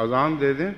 اذان دے دیں.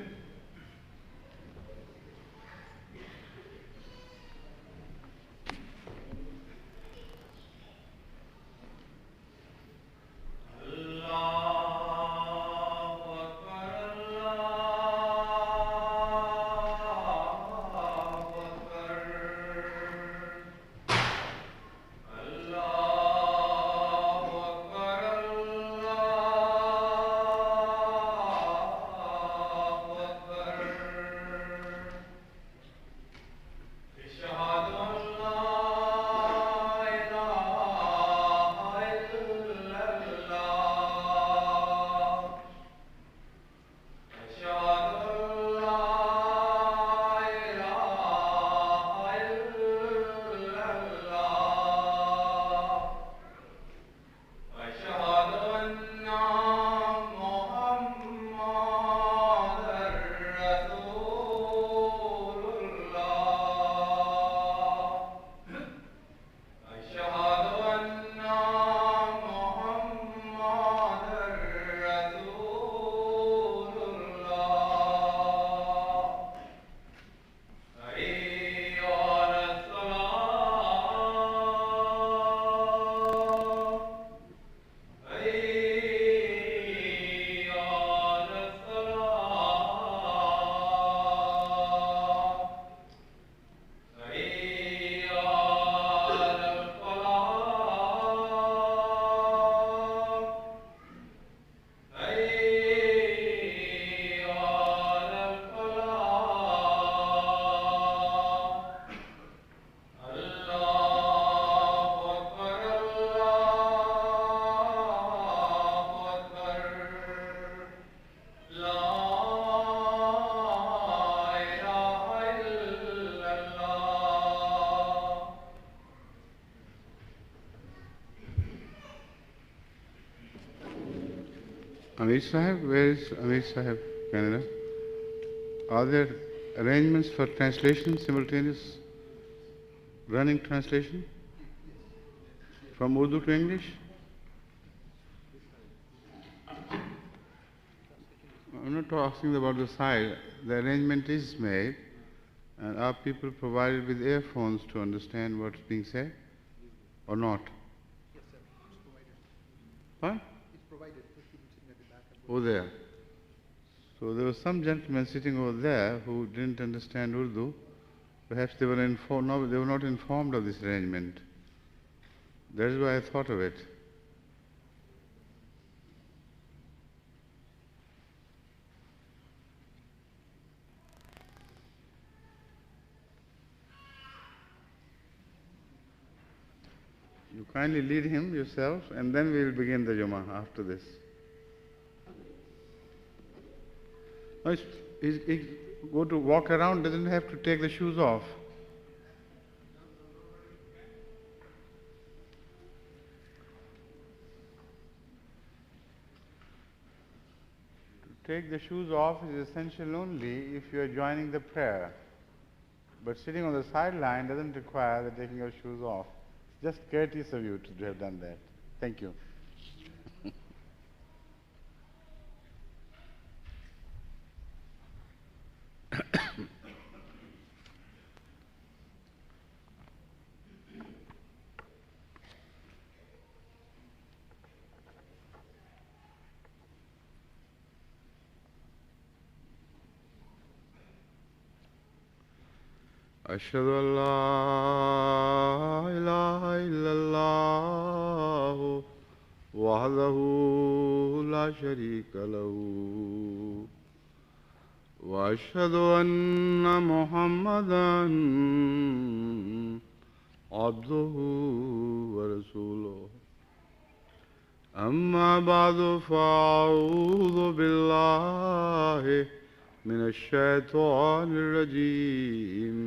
Amir Sahib, where is Amir Sahib, Canada? Are there arrangements for translation, simultaneous running translation from Urdu to English? I'm not asking about the side. The arrangement is made, and are people provided with earphones to understand what's being said, or not? Yes, sir. It's provided. What? It's provided for people sitting at the back. Over there. So there was some gentleman sitting over there who didn't understand Urdu. Perhaps they were informed. No, they were not informed of this arrangement. That is why I thought of it. You kindly lead him yourself, and then we will begin the Jummah after this. No, he go to walk around, doesn't have to take the shoes off. To take the shoes off is essential only if you are joining the prayer. But sitting on the sideline doesn't require the taking your shoes off. Just courteous of you to have done that. Thank you. أشهد أن لا إله إلا الله وحده لا شريك له وأشهد أن محمدا عبده ورسوله أما بعد فأعوذ بالله من الشيطان الرجيم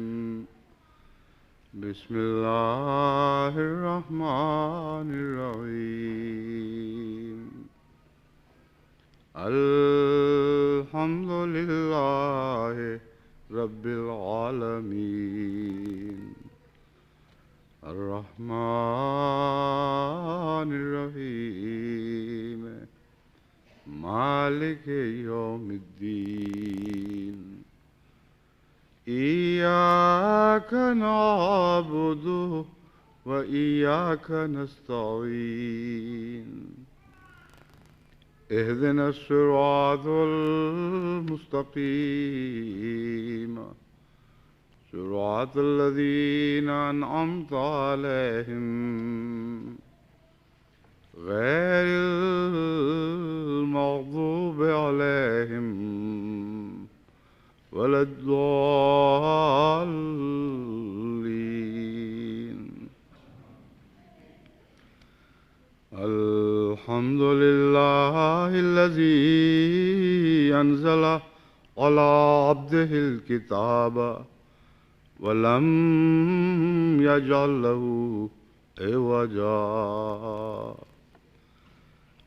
بسم الله الرحمن الرحيم الحمد لله رب العالمين الرحمن الرحيم مالك يوم الدين إياك نعبد وإياك نستعين اهدنا الصراط المستقيم صراط الذين أنعمت عليهم غير المغضوب عليهم ولا الضالين. الحمد لله الذي أنزل على عبده الكتاب ولم يجعل له عوجا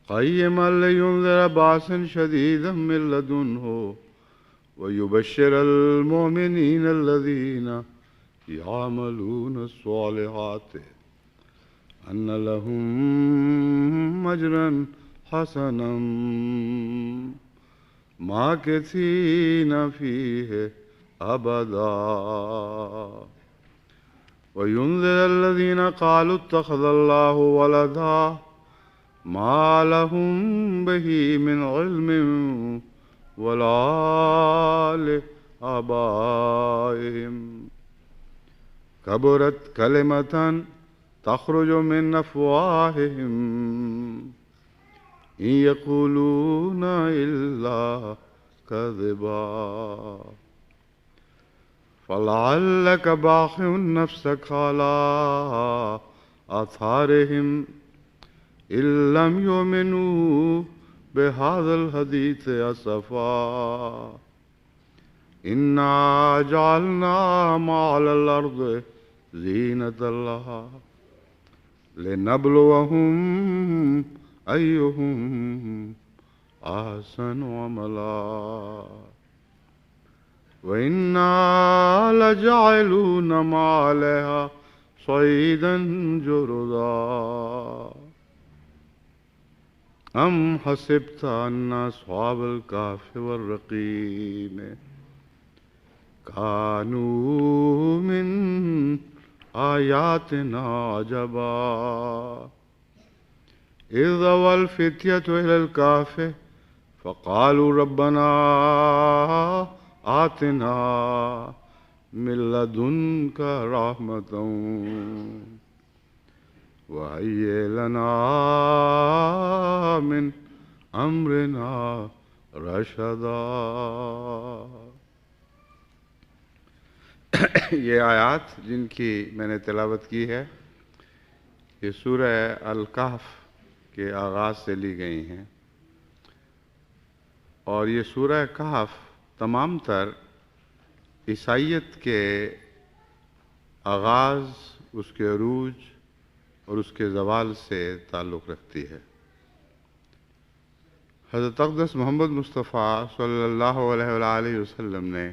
قيما لينذر بأسا شديدا من لدنه ويبشر المؤمنين الذين يعملون الصالحات أن لهم أجرا حسنا ماكثين فيه أبدا وينذر الذين قالوا اتخذ الله ولدا ما لهم به من علم ولا لآبائهم كبرت كلمة تخرج من أفواههم إن يقولون إلا كذبا فلعلك باخع نفسك على آثارهم إن لم يؤمنوا بهذا الحديث أسفا إنا جعلنا ما على الأرض زينة لها لنبلوهم أيهم أحسن عملا وإنا لجاعلون ما عليها صعيدا جرذا أم حسبت أن أصحاب الكهف والرقيم كانوا من آياتنا عجبا إذ أوى الفتية إلى الكهف فقالوا ربنا آتنا من لدنك رحمة وهيئ لنا من أمرنا رشدا. یہ آیات جن کی میں نے تلاوت کی ہے یہ سورہ الکہف کے آغاز سے لی گئی ہیں، اور یہ سورہ کہف تمام تر عیسائیت کے آغاز، اس کے عروج اور اس کے زوال سے تعلق رکھتی ہے۔ حضرت اقدس محمد مصطفیٰ صلی اللہ علیہ وآلہ وسلم نے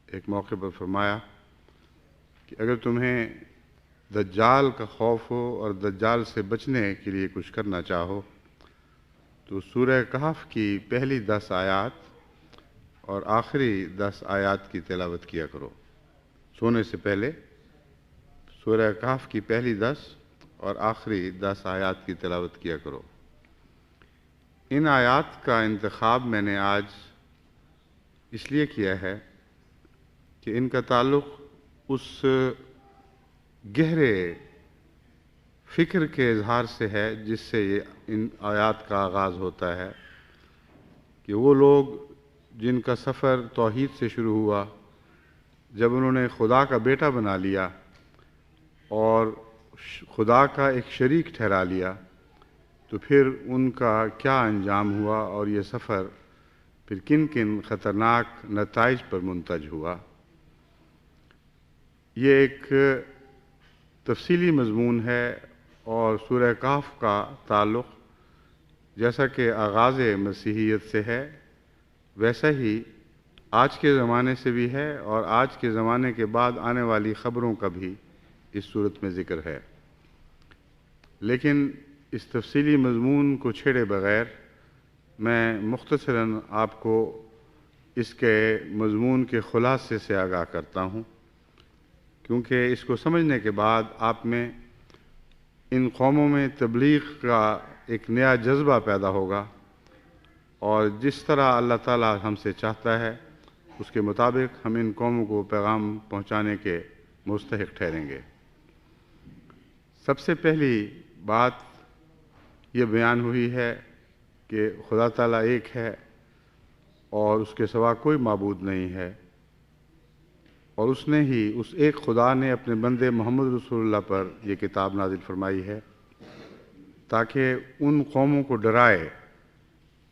ایک موقع پر فرمایا کہ اگر تمہیں دجال کا خوف ہو اور دجال سے بچنے کے لیے کچھ کرنا چاہو تو سورہ کہف کی پہلی 10 آیات اور آخری 10 آیات کی تلاوت کیا کرو۔ سونے سے پہلے سورہ کہف کی پہلی 10 اور آخری 10 آیات کی تلاوت کیا کرو۔ ان آیات کا انتخاب میں نے آج اس لیے کیا ہے کہ ان کا تعلق اس گہرے فکر کے اظہار سے ہے جس سے ان آیات کا آغاز ہوتا ہے کہ وہ لوگ جن کا سفر توحید سے شروع ہوا، جب انہوں نے خدا کا بیٹا بنا لیا اور خدا کا ایک شریک ٹھہرا لیا تو پھر ان کا کیا انجام ہوا اور یہ سفر پھر کن کن خطرناک نتائج پر منتج ہوا۔ یہ ایک تفصیلی مضمون ہے اور سورہ کہف کا تعلق جیسا کہ آغاز مسیحیت سے ہے ویسا ہی آج کے زمانے سے بھی ہے، اور آج کے زمانے کے بعد آنے والی خبروں کا بھی اس صورت میں ذکر ہے۔ لیکن اس تفصیلی مضمون کو چھیڑے بغیر میں مختصراً آپ کو اس کے مضمون کے خلاصے سے آگاہ کرتا ہوں، کیونکہ اس کو سمجھنے کے بعد آپ میں ان قوموں میں تبلیغ کا ایک نیا جذبہ پیدا ہوگا، اور جس طرح اللہ تعالیٰ ہم سے چاہتا ہے اس کے مطابق ہم ان قوموں کو پیغام پہنچانے کے مستحق ٹھہریں گے۔ سب سے پہلی بات یہ بیان ہوئی ہے کہ خدا تعالیٰ ایک ہے اور اس کے سوا کوئی معبود نہیں ہے، اور اس نے ہی اس ایک خدا نے اپنے بندے محمد رسول اللہ پر یہ کتاب نازل فرمائی ہے تاکہ ان قوموں کو ڈرائے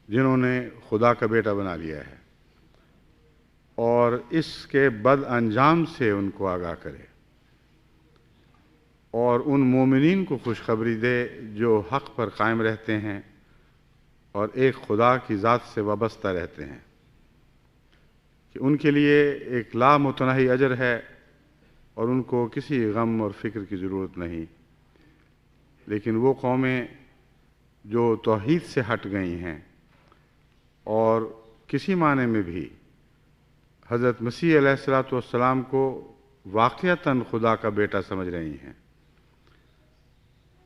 جنہوں نے خدا کا بیٹا بنا لیا ہے، اور اس کے بد انجام سے ان کو آگاہ کرے، اور ان مومنین کو خوشخبری دے جو حق پر قائم رہتے ہیں اور ایک خدا کی ذات سے وابستہ رہتے ہیں، کہ ان کے لیے ایک لامتناہی اجر ہے اور ان کو کسی غم اور فکر کی ضرورت نہیں۔ لیکن وہ قومیں جو توحید سے ہٹ گئی ہیں اور کسی معنی میں بھی حضرت مسیح علیہ السلام کو واقعتاً خدا کا بیٹا سمجھ رہی ہیں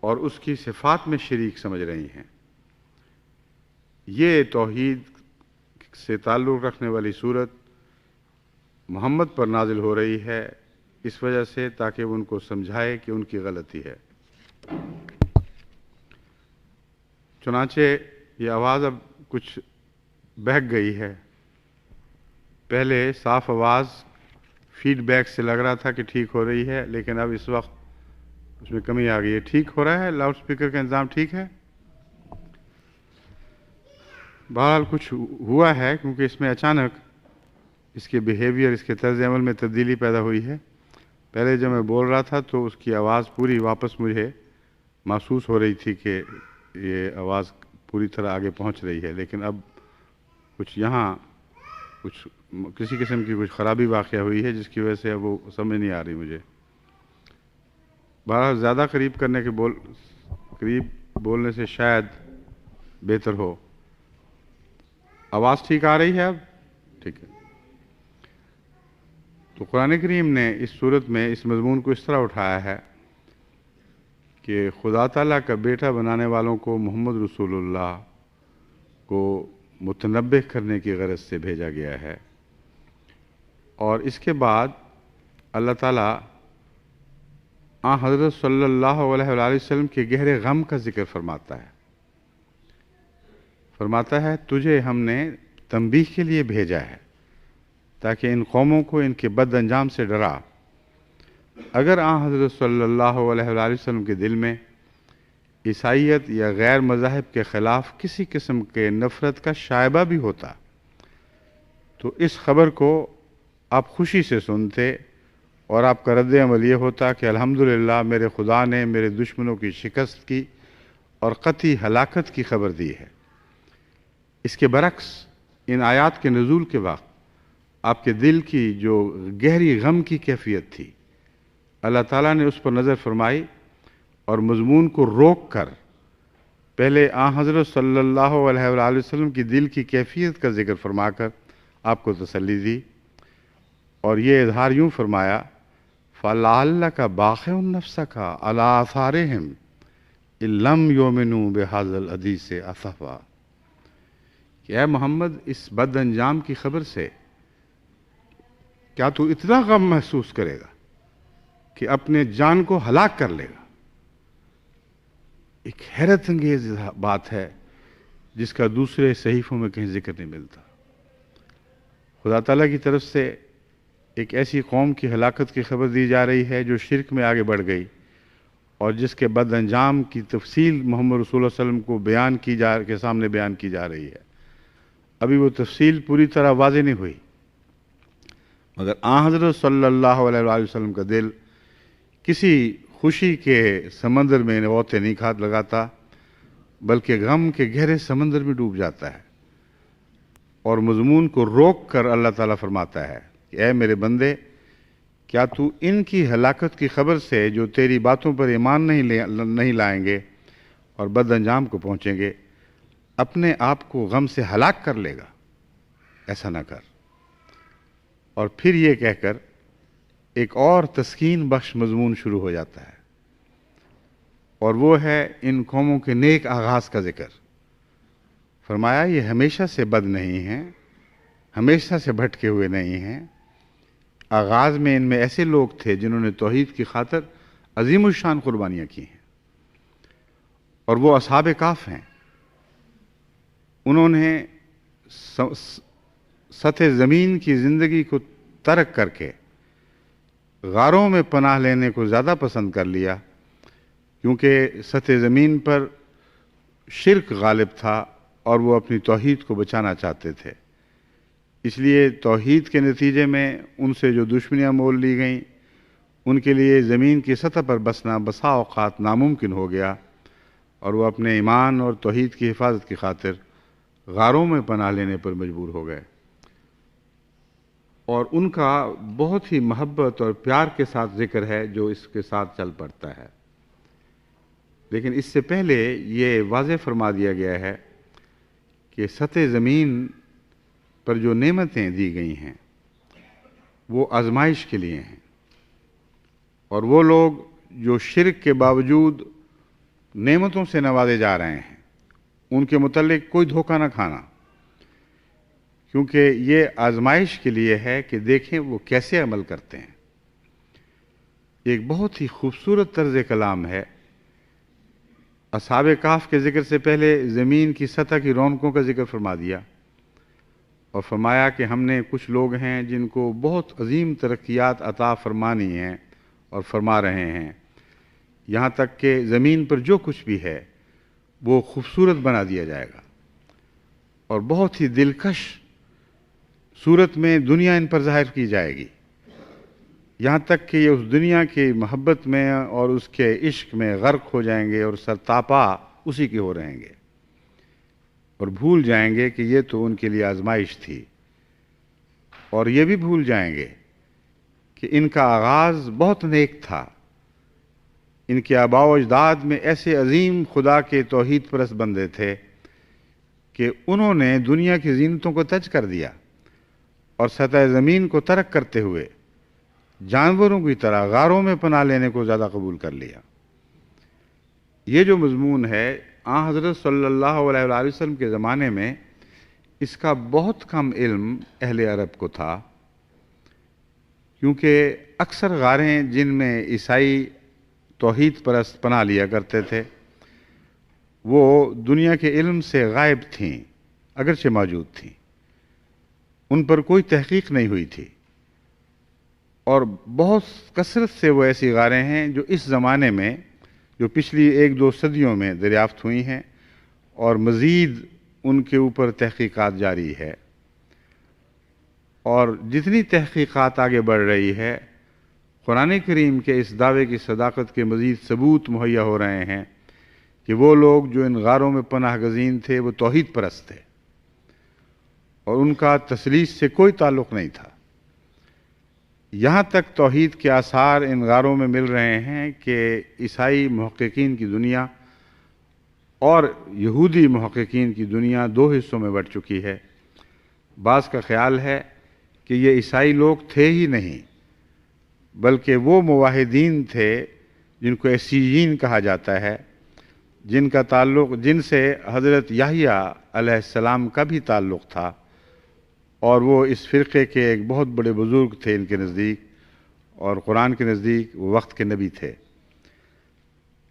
اور اس کی صفات میں شریک سمجھ رہی ہیں، یہ توحید سے تعلق رکھنے والی صورت محمد پر نازل ہو رہی ہے اس وجہ سے تاکہ وہ ان کو سمجھائے کہ ان کی غلطی ہے۔ چنانچہ یہ آواز اب کچھ بہک گئی ہے، پہلے صاف آواز فیڈ بیک سے لگ رہا تھا کہ ٹھیک ہو رہی ہے، لیکن اب اس وقت اس میں کمی آ گئی ہے۔ ٹھیک ہو رہا ہے؟ لاؤڈ سپیکر کا انتظام ٹھیک ہے؟ بہرحال کچھ ہوا ہے کیونکہ اس میں اچانک اس کے بیہیویئر، اس کے طرز عمل میں تبدیلی پیدا ہوئی ہے۔ پہلے جب میں بول رہا تھا تو اس کی آواز پوری واپس مجھے محسوس ہو رہی تھی کہ یہ آواز پوری طرح آگے پہنچ رہی ہے، لیکن اب کچھ یہاں کسی قسم کی کچھ خرابی واقع ہوئی ہے جس کی وجہ سے اب وہ سمجھ نہیں آ رہی مجھے۔ بہرحال زیادہ قریب بولنے سے شاید بہتر ہو۔ آواز ٹھیک آ رہی ہے اب؟ ٹھیک ہے۔ تو قرآن کریم نے اس صورت میں اس مضمون کو اس طرح اٹھایا ہے کہ خدا تعالیٰ کا بیٹا بنانے والوں کو محمد رسول اللہ کو متنبہ کرنے کی غرض سے بھیجا گیا ہے، اور اس کے بعد اللہ تعالیٰ حضرت صلی اللہ علیہ وآلہ وسلم کے گہرے غم کا ذکر فرماتا ہے تجھے ہم نے تنبیہ کے لیے بھیجا ہے تاکہ ان قوموں کو ان کے بد انجام سے ڈرا۔ اگر حضرت صلی اللہ علیہ وآلہ وسلم کے دل میں عیسائیت یا غیر مذاہب کے خلاف کسی قسم کے نفرت کا شائبہ بھی ہوتا تو اس خبر کو آپ خوشی سے سنتے، اور آپ کا رد عمل یہ ہوتا کہ الحمدللہ میرے خدا نے میرے دشمنوں کی شکست کی اور قطعی ہلاکت کی خبر دی ہے۔ اس کے برعکس ان آیات کے نزول کے وقت آپ کے دل کی جو گہری غم کی کیفیت تھی، اللہ تعالیٰ نے اس پر نظر فرمائی اور مضمون کو روک کر پہلے حضرت صلی اللہ علیہ وآلہ وسلم کی دل کی کیفیت کا ذکر فرما کر آپ کو تسلی دی، اور یہ اظہار یوں فرمایا فَلَعَلَّكَ بَاخِعٌ نَفْسَكَ عَلَىٰ آثَارِهِمْ إِن لَّمْ يُؤْمِنُوا بِهَٰذَا الْحَدِيثِ أَسَفًا، کہ اے محمد اس بد انجام کی خبر سے کیا تو اتنا غم محسوس کرے گا کہ اپنے جان کو ہلاک کر لے گا؟ ایک حیرت انگیز بات ہے جس کا دوسرے صحیفوں میں کہیں ذکر نہیں ملتا۔ خدا تعالیٰ کی طرف سے ایک ایسی قوم کی ہلاکت کی خبر دی جا رہی ہے جو شرک میں آگے بڑھ گئی اور جس کے بد انجام کی تفصیل محمد رسول اللہ علیہ وسلم کو کے سامنے بیان کی جا رہی ہے۔ ابھی وہ تفصیل پوری طرح واضح نہیں ہوئی، مگر حضرت صلی اللہ علیہ وآلہ وسلم کا دل کسی خوشی کے سمندر میں غوطے نہیں لگاتا، بلکہ غم کے گہرے سمندر میں ڈوب جاتا ہے، اور مضمون کو روک کر اللہ تعالیٰ فرماتا ہے کہ اے میرے بندے، کیا تو ان کی ہلاکت کی خبر سے جو تیری باتوں پر ایمان نہیں لائیں گے اور بد انجام کو پہنچیں گے، اپنے آپ کو غم سے ہلاک کر لے گا، ایسا نہ کر۔ اور پھر یہ کہہ کر ایک اور تسکین بخش مضمون شروع ہو جاتا ہے، اور وہ ہے ان قوموں کے نیک آغاز کا ذکر۔ فرمایا یہ ہمیشہ سے بد نہیں ہیں، ہمیشہ سے بھٹکے ہوئے نہیں ہیں، آغاز میں ان میں ایسے لوگ تھے جنہوں نے توحید کی خاطر عظیم الشان قربانیاں کی ہیں، اور وہ اصحاب کہف ہیں۔ انہوں نے سطح زمین کی زندگی کو ترک کر کے غاروں میں پناہ لینے کو زیادہ پسند کر لیا، کیونکہ سطح زمین پر شرک غالب تھا اور وہ اپنی توحید کو بچانا چاہتے تھے۔ اس لیے توحید کے نتیجے میں ان سے جو دشمنیاں مول لی گئیں، ان کے لیے زمین کی سطح پر بسنا بسا اوقات ناممکن ہو گیا، اور وہ اپنے ایمان اور توحید کی حفاظت کی خاطر غاروں میں پناہ لینے پر مجبور ہو گئے۔ اور ان کا بہت ہی محبت اور پیار کے ساتھ ذکر ہے جو اس کے ساتھ چل پڑتا ہے، لیکن اس سے پہلے یہ واضح فرما دیا گیا ہے کہ سطح زمین پر جو نعمتیں دی گئی ہیں وہ آزمائش کے لیے ہیں، اور وہ لوگ جو شرک کے باوجود نعمتوں سے نوازے جا رہے ہیں ان کے متعلق کوئی دھوکہ نہ کھانا، کیونکہ یہ آزمائش کے لیے ہے کہ دیکھیں وہ کیسے عمل کرتے ہیں۔ ایک بہت ہی خوبصورت طرز کلام ہے۔ اصحاب کہف کے ذکر سے پہلے زمین کی سطح کی رونقوں کا ذکر فرما دیا، اور فرمایا کہ ہم نے کچھ لوگ ہیں جن کو بہت عظیم ترقیات عطا فرمانی ہیں اور فرما رہے ہیں، یہاں تک کہ زمین پر جو کچھ بھی ہے وہ خوبصورت بنا دیا جائے گا، اور بہت ہی دلکش صورت میں دنیا ان پر ظاہر کی جائے گی، یہاں تک کہ یہ اس دنیا کی محبت میں اور اس کے عشق میں غرق ہو جائیں گے اور سرتاپا اسی کے ہو رہیں گے، اور بھول جائیں گے کہ یہ تو ان کے لیے آزمائش تھی، اور یہ بھی بھول جائیں گے کہ ان کا آغاز بہت نیک تھا۔ ان کے آباء و اجداد میں ایسے عظیم خدا کے توحید پرست بندے تھے کہ انہوں نے دنیا کی زینتوں کو ترک کر دیا اور سطح زمین کو ترک کرتے ہوئے جانوروں کی طرح غاروں میں پناہ لینے کو زیادہ قبول کر لیا۔ یہ جو مضمون ہے آن حضرت صلی اللہ علیہ وآلہ وسلم کے زمانے میں اس کا بہت کم علم اہل عرب کو تھا، کیونکہ اکثر غاریں جن میں عیسائی توحید پرست پناہ لیا کرتے تھے وہ دنیا کے علم سے غائب تھیں، اگرچہ موجود تھیں، ان پر کوئی تحقیق نہیں ہوئی تھی، اور بہت کثرت سے وہ ایسی غاریں ہیں جو اس زمانے میں جو پچھلی 1-2 صدیوں میں دریافت ہوئی ہیں، اور مزید ان کے اوپر تحقیقات جاری ہے، اور جتنی تحقیقات آگے بڑھ رہی ہے قرآن کریم کے اس دعوے کی صداقت کے مزید ثبوت مہیا ہو رہے ہیں کہ وہ لوگ جو ان غاروں میں پناہ گزین تھے وہ توحید پرست تھے، اور ان کا تثلیث سے کوئی تعلق نہیں تھا۔ یہاں تک توحید کے آثار ان غاروں میں مل رہے ہیں کہ عیسائی محققین کی دنیا اور یہودی محققین کی دنیا 2 حصوں میں بٹ چکی ہے۔ بعض کا خیال ہے کہ یہ عیسائی لوگ تھے ہی نہیں، بلکہ وہ موحدین تھے جن کو عیسیین کہا جاتا ہے، جن کا تعلق جن سے حضرت یحییٰ علیہ السلام کا بھی تعلق تھا، اور وہ اس فرقے کے ایک بہت بڑے بزرگ تھے ان کے نزدیک، اور قرآن کے نزدیک وہ وقت کے نبی تھے۔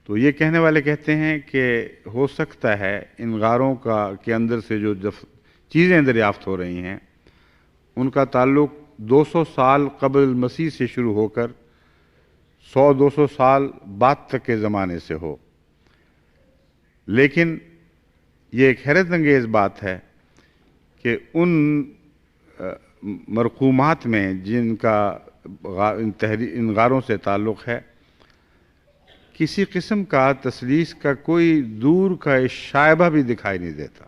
تو یہ کہنے والے کہتے ہیں کہ ہو سکتا ہے ان غاروں کے اندر سے جو چیزیں دریافت ہو رہی ہیں ان کا تعلق 200 سال قبل مسیح سے شروع ہو کر 100-200 سال بعد تک کے زمانے سے ہو، لیکن یہ ایک حیرت انگیز بات ہے کہ ان مرقومات میں جن کا ان غاروں سے تعلق ہے کسی قسم کا تثلیث کا کوئی دور کا شائبہ بھی دکھائی نہیں دیتا۔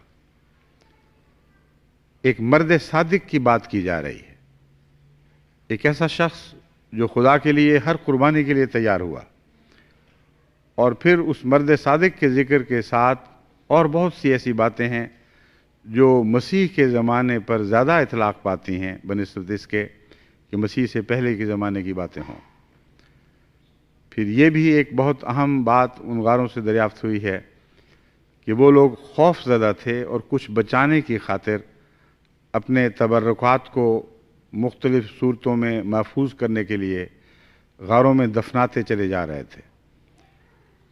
ایک مرد صادق کی بات کی جا رہی ہے، ایک ایسا شخص جو خدا کے لیے ہر قربانی کے لیے تیار ہوا، اور پھر اس مرد صادق کے ذکر کے ساتھ اور بہت سی ایسی باتیں ہیں جو مسیح کے زمانے پر زیادہ اطلاق پاتی ہیں بنسبت اس کے کہ مسیح سے پہلے کے زمانے کی باتیں ہوں۔ پھر یہ بھی ایک بہت اہم بات ان غاروں سے دریافت ہوئی ہے کہ وہ لوگ خوف زدہ تھے اور کچھ بچانے کی خاطر اپنے تبرکات کو مختلف صورتوں میں محفوظ کرنے کے لیے غاروں میں دفناتے چلے جا رہے تھے۔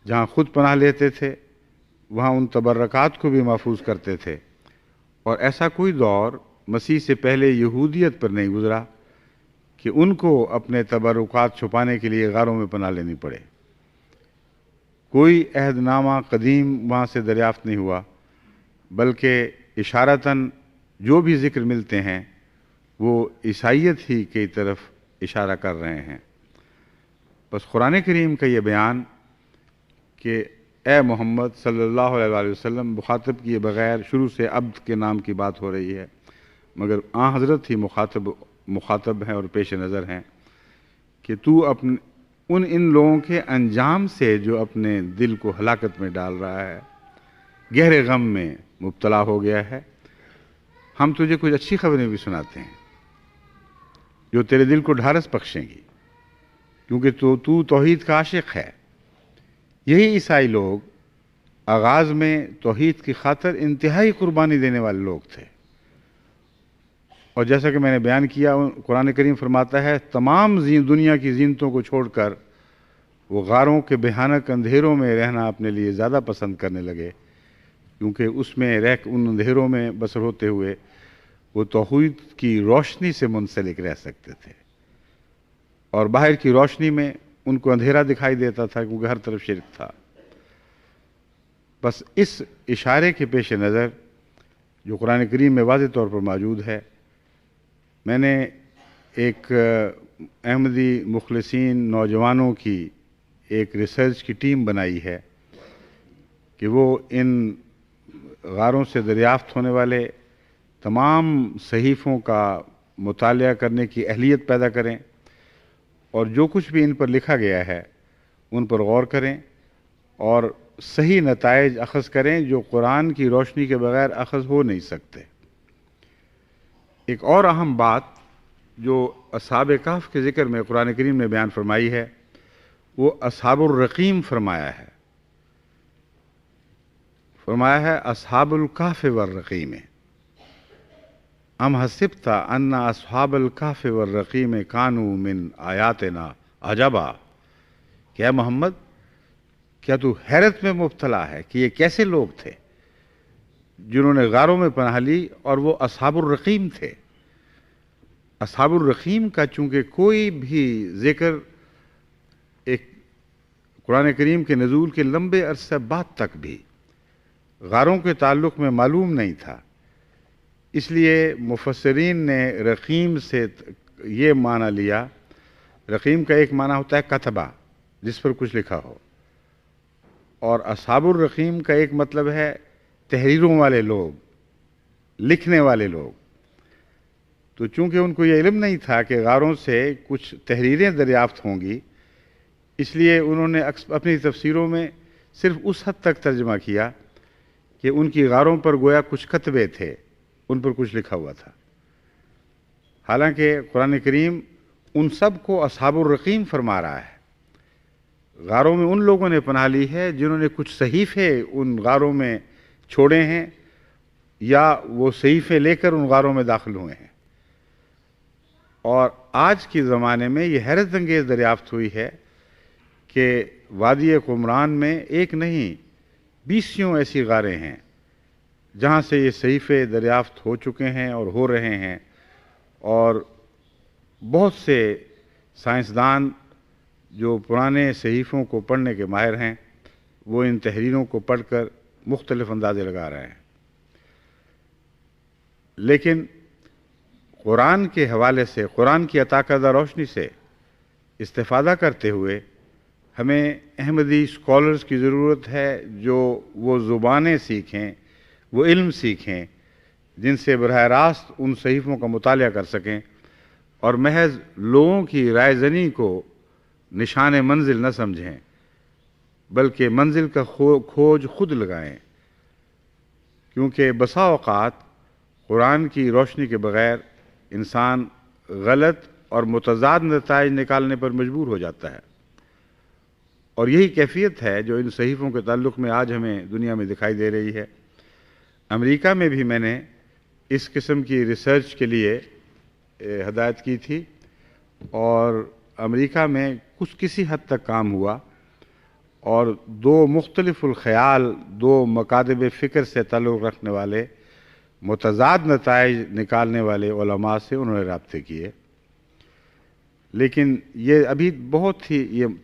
جہاں خود پناہ لیتے تھے وہاں ان تبرکات کو بھی محفوظ کرتے تھے، اور ایسا کوئی دور مسیح سے پہلے یہودیت پر نہیں گزرا کہ ان کو اپنے تبرکات چھپانے کے لیے غاروں میں پناہ لینی پڑے۔ کوئی عہد نامہ قدیم وہاں سے دریافت نہیں ہوا، بلکہ اشارتاً جو بھی ذکر ملتے ہیں وہ عیسائیت ہی کی طرف اشارہ کر رہے ہیں۔ بس قرآن کریم کا یہ بیان کہ اے محمد صلی اللہ علیہ وآلہ وسلم مخاطب کیے بغیر شروع سے عبد کے نام کی بات ہو رہی ہے، مگر آن حضرت ہی مخاطب ہیں اور پیش نظر ہیں کہ تو ان لوگوں کے انجام سے جو اپنے دل کو ہلاکت میں ڈال رہا ہے، گہرے غم میں مبتلا ہو گیا ہے، ہم تجھے کچھ اچھی خبریں بھی سناتے ہیں جو تیرے دل کو ڈھارس بخشیں گی، کیونکہ تو توحید کا عاشق ہے۔ یہی عیسائی لوگ آغاز میں توحید کی خاطر انتہائی قربانی دینے والے لوگ تھے، اور جیسا کہ میں نے بیان کیا قرآن کریم فرماتا ہے تمام دنیا کی زینتوں کو چھوڑ کر وہ غاروں کے بھیانک اندھیروں میں رہنا اپنے لیے زیادہ پسند کرنے لگے، کیونکہ اس میں ان اندھیروں میں بسر ہوتے ہوئے وہ توحید کی روشنی سے منسلک رہ سکتے تھے، اور باہر کی روشنی میں ان کو اندھیرا دکھائی دیتا تھا کیونکہ ہر طرف شرک تھا۔ بس اس اشارے کے پیش نظر جو قرآن کریم میں واضح طور پر موجود ہے، میں نے ایک احمدی مخلصین نوجوانوں کی ایک ریسرچ کی ٹیم بنائی ہے کہ وہ ان غاروں سے دریافت ہونے والے تمام صحیفوں کا مطالعہ کرنے کی اہلیت پیدا کریں، اور جو کچھ بھی ان پر لکھا گیا ہے ان پر غور کریں اور صحیح نتائج اخذ کریں جو قرآن کی روشنی کے بغیر اخذ ہو نہیں سکتے۔ ایک اور اہم بات جو اصحاب کہف کے ذکر میں قرآن کریم نے بیان فرمائی ہے وہ اصحاب الرقیم فرمایا ہے اصحاب الکہف والرقیم ام حسبت ان اصحاب الکہف والرقیم کانوا من آیاتنا عجبا، کہ اے محمد کیا تو حیرت میں مبتلا ہے کہ یہ کیسے لوگ تھے جنہوں نے غاروں میں پناہ لی اور وہ اصحاب الرقیم تھے۔ اصحاب الرقیم کا چونکہ کوئی بھی ذکر ایک قرآن کریم کے نزول کے لمبے عرصہ بعد تک بھی غاروں کے تعلق میں معلوم نہیں تھا، اس لیے مفسرین نے رقیم سے یہ معنی لیا۔ رقیم کا ایک معنی ہوتا ہے کتبہ، جس پر کچھ لکھا ہو، اور اصحاب الرقیم کا ایک مطلب ہے تحریروں والے لوگ، لکھنے والے لوگ۔ تو چونکہ ان کو یہ علم نہیں تھا کہ غاروں سے کچھ تحریریں دریافت ہوں گی، اس لیے انہوں نے اپنی تفسیروں میں صرف اس حد تک ترجمہ کیا کہ ان کی غاروں پر گویا کچھ کتبے تھے، ان پر کچھ لکھا ہوا تھا، حالانکہ قرآن کریم ان سب کو اصحاب الرقیم فرما رہا ہے۔ غاروں میں ان لوگوں نے پناہ لی ہے جنہوں نے کچھ صحیفے ان غاروں میں چھوڑے ہیں یا وہ صحیفے لے کر ان غاروں میں داخل ہوئے ہیں۔ اور آج کے زمانے میں یہ حیرت انگیز دریافت ہوئی ہے کہ وادی قمران میں ایک نہیں 20 ایسی غاریں ہیں جہاں سے یہ صحیفے دریافت ہو چکے ہیں اور ہو رہے ہیں، اور بہت سے سائنسدان جو پرانے صحیفوں کو پڑھنے کے ماہر ہیں وہ ان تحریروں کو پڑھ کر مختلف اندازے لگا رہے ہیں۔ لیکن قرآن کے حوالے سے، قرآن کی عطا کردہ روشنی سے استفادہ کرتے ہوئے ہمیں احمدی اسکالرز کی ضرورت ہے جو وہ زبانیں سیکھیں، وہ علم سیکھیں جن سے براہ راست ان صحیفوں کا مطالعہ کر سکیں، اور محض لوگوں کی رائے زنی کو نشان منزل نہ سمجھیں، بلکہ منزل کا کھوج خود لگائیں، کیونکہ بسا اوقات قرآن کی روشنی کے بغیر انسان غلط اور متضاد نتائج نکالنے پر مجبور ہو جاتا ہے، اور یہی کیفیت ہے جو ان صحیفوں کے تعلق میں آج ہمیں دنیا میں دکھائی دے رہی ہے۔ امریکہ میں بھی میں نے اس قسم کی ریسرچ کے لیے ہدایت کی تھی، اور امریکہ میں کسی حد تک کام ہوا، اور دو مختلف الخیال، دو مکاتب فکر سے تعلق رکھنے والے متضاد نتائج نکالنے والے علماء سے انہوں نے رابطے کیے، لیکن یہ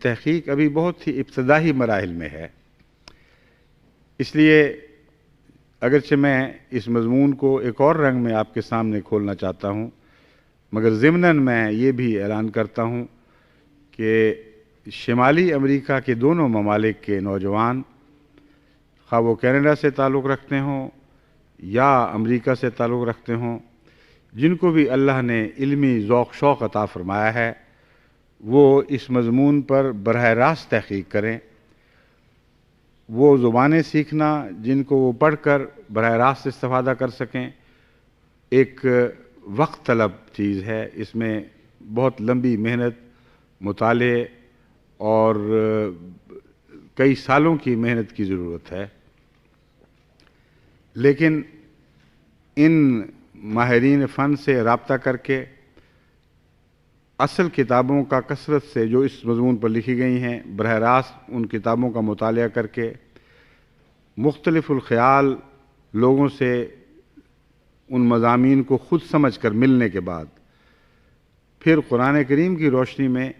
تحقیق ابھی بہت ہی ابتدائی مراحل میں ہے۔ اس لیے اگرچہ میں اس مضمون کو ایک اور رنگ میں آپ کے سامنے کھولنا چاہتا ہوں، مگر ضمناً میں یہ بھی اعلان کرتا ہوں کہ شمالی امریکہ کے دونوں ممالک کے نوجوان، خواہ وہ کینیڈا سے تعلق رکھتے ہوں یا امریکہ سے تعلق رکھتے ہوں، جن کو بھی اللہ نے علمی ذوق شوق عطا فرمایا ہے، وہ اس مضمون پر براہ راست تحقیق کریں۔ وہ زبانیں سیکھنا جن کو وہ پڑھ کر براہ راست استفادہ کر سکیں، ایک وقت طلب چیز ہے، اس میں بہت لمبی محنت، مطالعے اور کئی سالوں کی محنت کی ضرورت ہے، لیکن ان ماہرین فن سے رابطہ کر کے اصل کتابوں کا کثرت سے جو اس مضمون پر لکھی گئی ہیں، براہ راست ان کتابوں کا مطالعہ کر کے مختلف الخیال لوگوں سے ان مضامین کو خود سمجھ کر ملنے کے بعد پھر قرآن کریم کی روشنی میں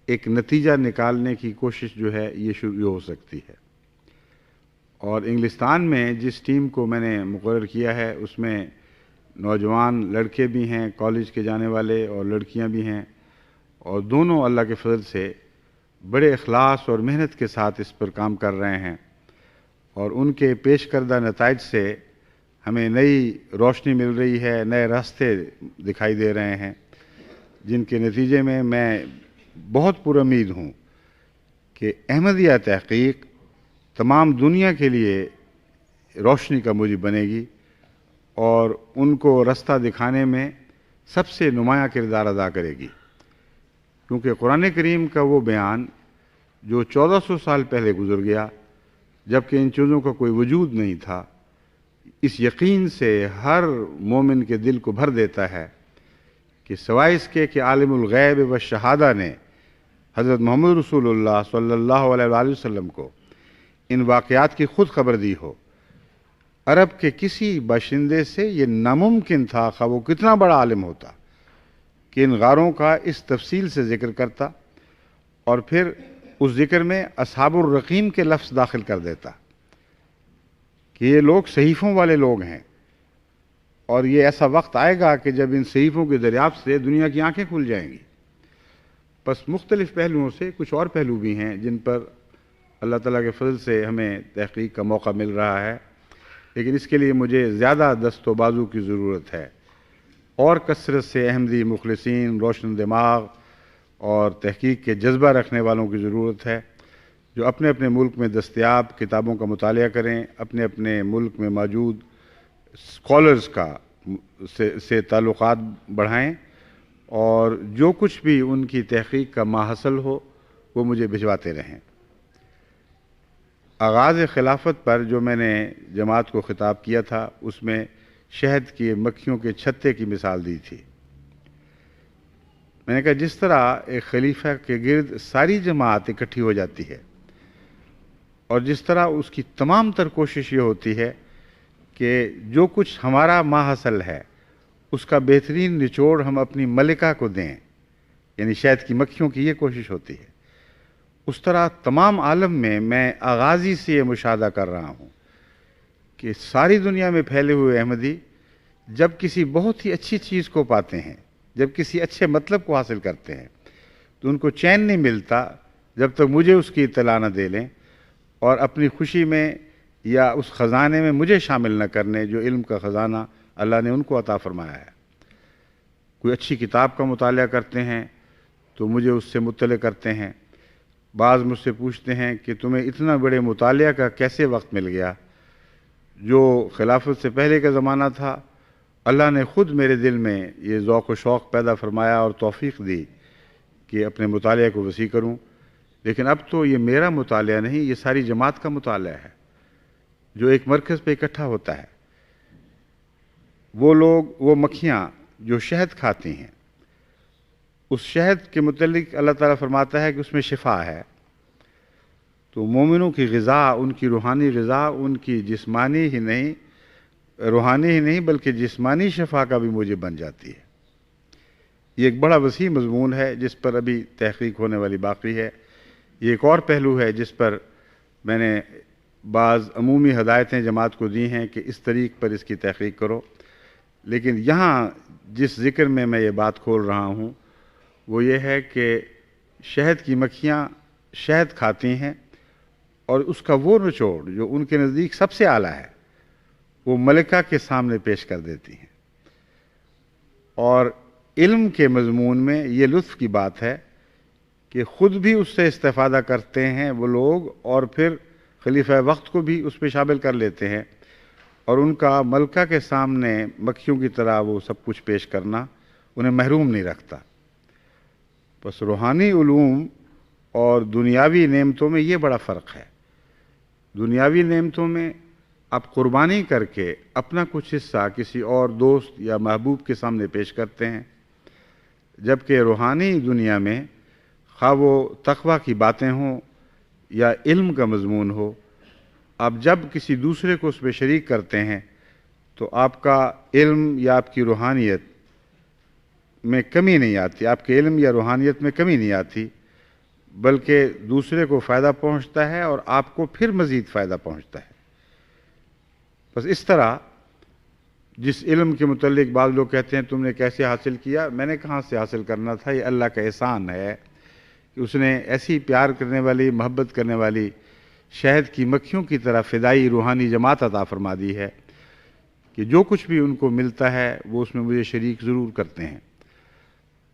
ایک نتیجہ نکالنے کی کوشش جو ہے یہ شروع ہو سکتی ہے۔ اور انگلستان میں جس ٹیم کو میں نے مقرر کیا ہے، اس میں نوجوان لڑکے بھی ہیں کالج کے جانے والے، اور لڑکیاں بھی ہیں، اور دونوں اللہ کے فضل سے بڑے اخلاص اور محنت کے ساتھ اس پر کام کر رہے ہیں، اور ان کے پیش کردہ نتائج سے ہمیں نئی روشنی مل رہی ہے، نئے راستے دکھائی دے رہے ہیں، جن کے نتیجے میں بہت پر امید ہوں کہ احمدیہ تحقیق تمام دنیا کے لیے روشنی کا موجب بنے گی، اور ان کو راستہ دکھانے میں سب سے نمایاں کردار ادا کرے گی، کیونکہ قرآن کریم کا وہ بیان جو 1400 سال پہلے گزر گیا، جبکہ ان چیزوں کا کوئی وجود نہیں تھا، اس یقین سے ہر مومن کے دل کو بھر دیتا ہے کہ سوائے اس کے کہ عالم الغیب و شہادہ نے حضرت محمد رسول اللہ صلی اللہ علیہ وآلہ وسلم کو ان واقعات کی خود خبر دی ہو، عرب کے کسی باشندے سے یہ ناممکن تھا، خواہ وہ کتنا بڑا عالم ہوتا، کہ ان غاروں کا اس تفصیل سے ذکر کرتا، اور پھر اس ذکر میں اصحاب الرقیم کے لفظ داخل کر دیتا کہ یہ لوگ صحیفوں والے لوگ ہیں، اور یہ ایسا وقت آئے گا کہ جب ان صحیفوں کی دریافت سے دنیا کی آنکھیں کھل جائیں گی۔ بس مختلف پہلوؤں سے کچھ اور پہلو بھی ہیں جن پر اللہ تعالیٰ کے فضل سے ہمیں تحقیق کا موقع مل رہا ہے، لیکن اس کے لیے مجھے زیادہ دست و بازو کی ضرورت ہے، اور کثرت سے احمدی مخلصین، روشن دماغ اور تحقیق کے جذبہ رکھنے والوں کی ضرورت ہے، جو اپنے اپنے ملک میں دستیاب کتابوں کا مطالعہ کریں، اپنے اپنے ملک میں موجود اسکالرز سے تعلقات بڑھائیں، اور جو کچھ بھی ان کی تحقیق کا ماحصل ہو وہ مجھے بھجواتے رہیں۔ آغاز خلافت پر جو میں نے جماعت کو خطاب کیا تھا، اس میں شہد کی مکھیوں کے چھتے کی مثال دی تھی۔ میں نے کہا جس طرح ایک خلیفہ کے گرد ساری جماعت اکٹھی ہو جاتی ہے، اور جس طرح اس کی تمام تر کوشش یہ ہوتی ہے کہ جو کچھ ہمارا ماحصل ہے اس کا بہترین نچوڑ ہم اپنی ملکہ کو دیں، یعنی شہد کی مکھیوں کی یہ کوشش ہوتی ہے، اس طرح تمام عالم میں آغازی سے یہ مشاہدہ کر رہا ہوں کہ ساری دنیا میں پھیلے ہوئے احمدی جب کسی بہت ہی اچھی چیز کو پاتے ہیں، جب کسی اچھے مطلب کو حاصل کرتے ہیں، تو ان کو چین نہیں ملتا جب تک مجھے اس کی اطلاع نہ دے لیں، اور اپنی خوشی میں یا اس خزانے میں مجھے شامل نہ کرنے جو علم کا خزانہ اللہ نے ان کو عطا فرمایا ہے۔ کوئی اچھی کتاب کا مطالعہ کرتے ہیں تو مجھے اس سے مطلع کرتے ہیں، بعض مجھ سے پوچھتے ہیں کہ تمہیں اتنا بڑے مطالعہ کا کیسے وقت مل گیا؟ جو خلافت سے پہلے کا زمانہ تھا، اللہ نے خود میرے دل میں یہ ذوق و شوق پیدا فرمایا اور توفیق دی کہ اپنے مطالعے کو وسیع کروں، لیکن اب تو یہ میرا مطالعہ نہیں، یہ ساری جماعت کا مطالعہ ہے جو ایک مرکز پہ اکٹھا ہوتا ہے۔ وہ لوگ، وہ مکھیاں جو شہد کھاتی ہیں، اس شہد کے متعلق اللہ تعالیٰ فرماتا ہے کہ اس میں شفا ہے۔ تو مومنوں کی غذا، ان کی روحانی غذا، ان کی جسمانی ہی نہیں، روحانی ہی نہیں بلکہ جسمانی شفا کا بھی موجب بن جاتی ہے۔ یہ ایک بڑا وسیع مضمون ہے جس پر ابھی تحقیق ہونے والی باقی ہے۔ یہ ایک اور پہلو ہے جس پر میں نے بعض عمومی ہدایتیں جماعت کو دی ہیں کہ اس طریق پر اس کی تحقیق کرو، لیکن یہاں جس ذکر میں یہ بات کھول رہا ہوں وہ یہ ہے کہ شہد کی مکھیاں شہد کھاتی ہیں اور اس کا وہ نچوڑ جو ان کے نزدیک سب سے اعلیٰ ہے وہ ملکہ کے سامنے پیش کر دیتی ہیں۔ اور علم کے مضمون میں یہ لطف کی بات ہے کہ خود بھی اس سے استفادہ کرتے ہیں وہ لوگ، اور پھر خلیفہ وقت کو بھی اس پہ شامل کر لیتے ہیں، اور ان کا ملکہ کے سامنے مکھیوں کی طرح وہ سب کچھ پیش کرنا انہیں محروم نہیں رکھتا۔ بس روحانی علوم اور دنیاوی نعمتوں میں یہ بڑا فرق ہے۔ دنیاوی نعمتوں میں آپ قربانی کر کے اپنا کچھ حصہ کسی اور دوست یا محبوب کے سامنے پیش کرتے ہیں، جبکہ روحانی دنیا میں خواہ وہ تقوی کی باتیں ہوں یا علم کا مضمون ہو، آپ جب کسی دوسرے کو اس میں شریک کرتے ہیں تو آپ کا علم یا آپ کی روحانیت میں کمی نہیں آتی، آپ کے علم یا روحانیت میں کمی نہیں آتی، بلکہ دوسرے کو فائدہ پہنچتا ہے اور آپ کو پھر مزید فائدہ پہنچتا ہے۔ بس اس طرح جس علم کے متعلق بعض لوگ کہتے ہیں تم نے کیسے حاصل کیا، میں نے کہاں سے حاصل کرنا تھا، یہ اللہ کا احسان ہے کہ اس نے ایسی پیار کرنے والی، محبت کرنے والی شہد کی مکھیوں کی طرح فدائی روحانی جماعت عطا فرما دی ہے کہ جو کچھ بھی ان کو ملتا ہے وہ اس میں مجھے شریک ضرور کرتے ہیں۔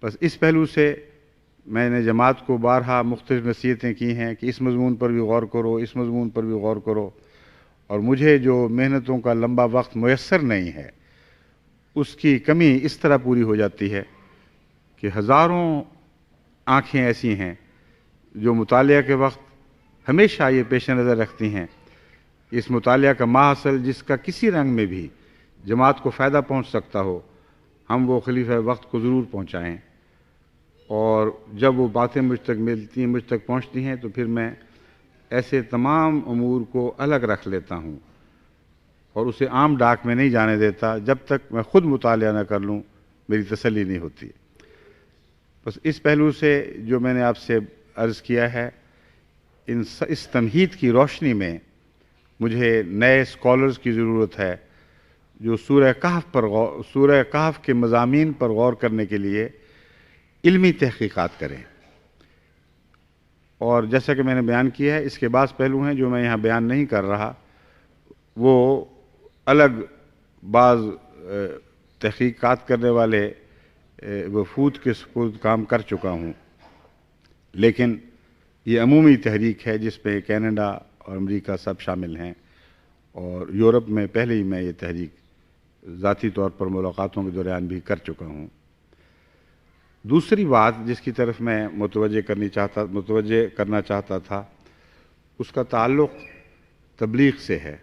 بس اس پہلو سے میں نے جماعت کو بارہا مختلف نصیحتیں کی ہیں کہ اس مضمون پر بھی غور کرو، اس مضمون پر بھی غور کرو، اور مجھے جو محنتوں کا لمبا وقت میسر نہیں ہے اس کی کمی اس طرح پوری ہو جاتی ہے کہ ہزاروں آنکھیں ایسی ہیں جو مطالعہ کے وقت ہمیشہ یہ پیش نظر رکھتی ہیں کہ اس مطالعہ کا ماحصل جس کا کسی رنگ میں بھی جماعت کو فائدہ پہنچ سکتا ہو، ہم وہ خلیفہ وقت کو ضرور پہنچائیں۔ اور جب وہ باتیں مجھ تک ملتی ہیں، مجھ تک پہنچتی ہیں، تو پھر میں ایسے تمام امور کو الگ رکھ لیتا ہوں اور اسے عام ڈاک میں نہیں جانے دیتا جب تک میں خود مطالعہ نہ کر لوں، میری تسلی نہیں ہوتی۔ بس اس پہلو سے جو میں نے آپ سے عرض کیا ہے، اس تمہید کی روشنی میں مجھے نئے اسکالرز کی ضرورت ہے جو سورہ کہف کے مضامین پر غور کرنے کے لیے علمی تحقیقات کریں۔ اور جیسا کہ میں نے بیان کیا ہے، اس کے بعض پہلو ہیں جو میں یہاں بیان نہیں کر رہا، وہ الگ بعض تحقیقات کرنے والے وفود کے سپرد کام کر چکا ہوں، لیکن یہ عمومی تحریک ہے جس پہ کینیڈا اور امریکہ سب شامل ہیں، اور یورپ میں پہلے ہی میں یہ تحریک ذاتی طور پر ملاقاتوں کے دوران بھی کر چکا ہوں۔ دوسری بات جس کی طرف میں متوجہ کرنا چاہتا تھا، اس کا تعلق تبلیغ سے ہے۔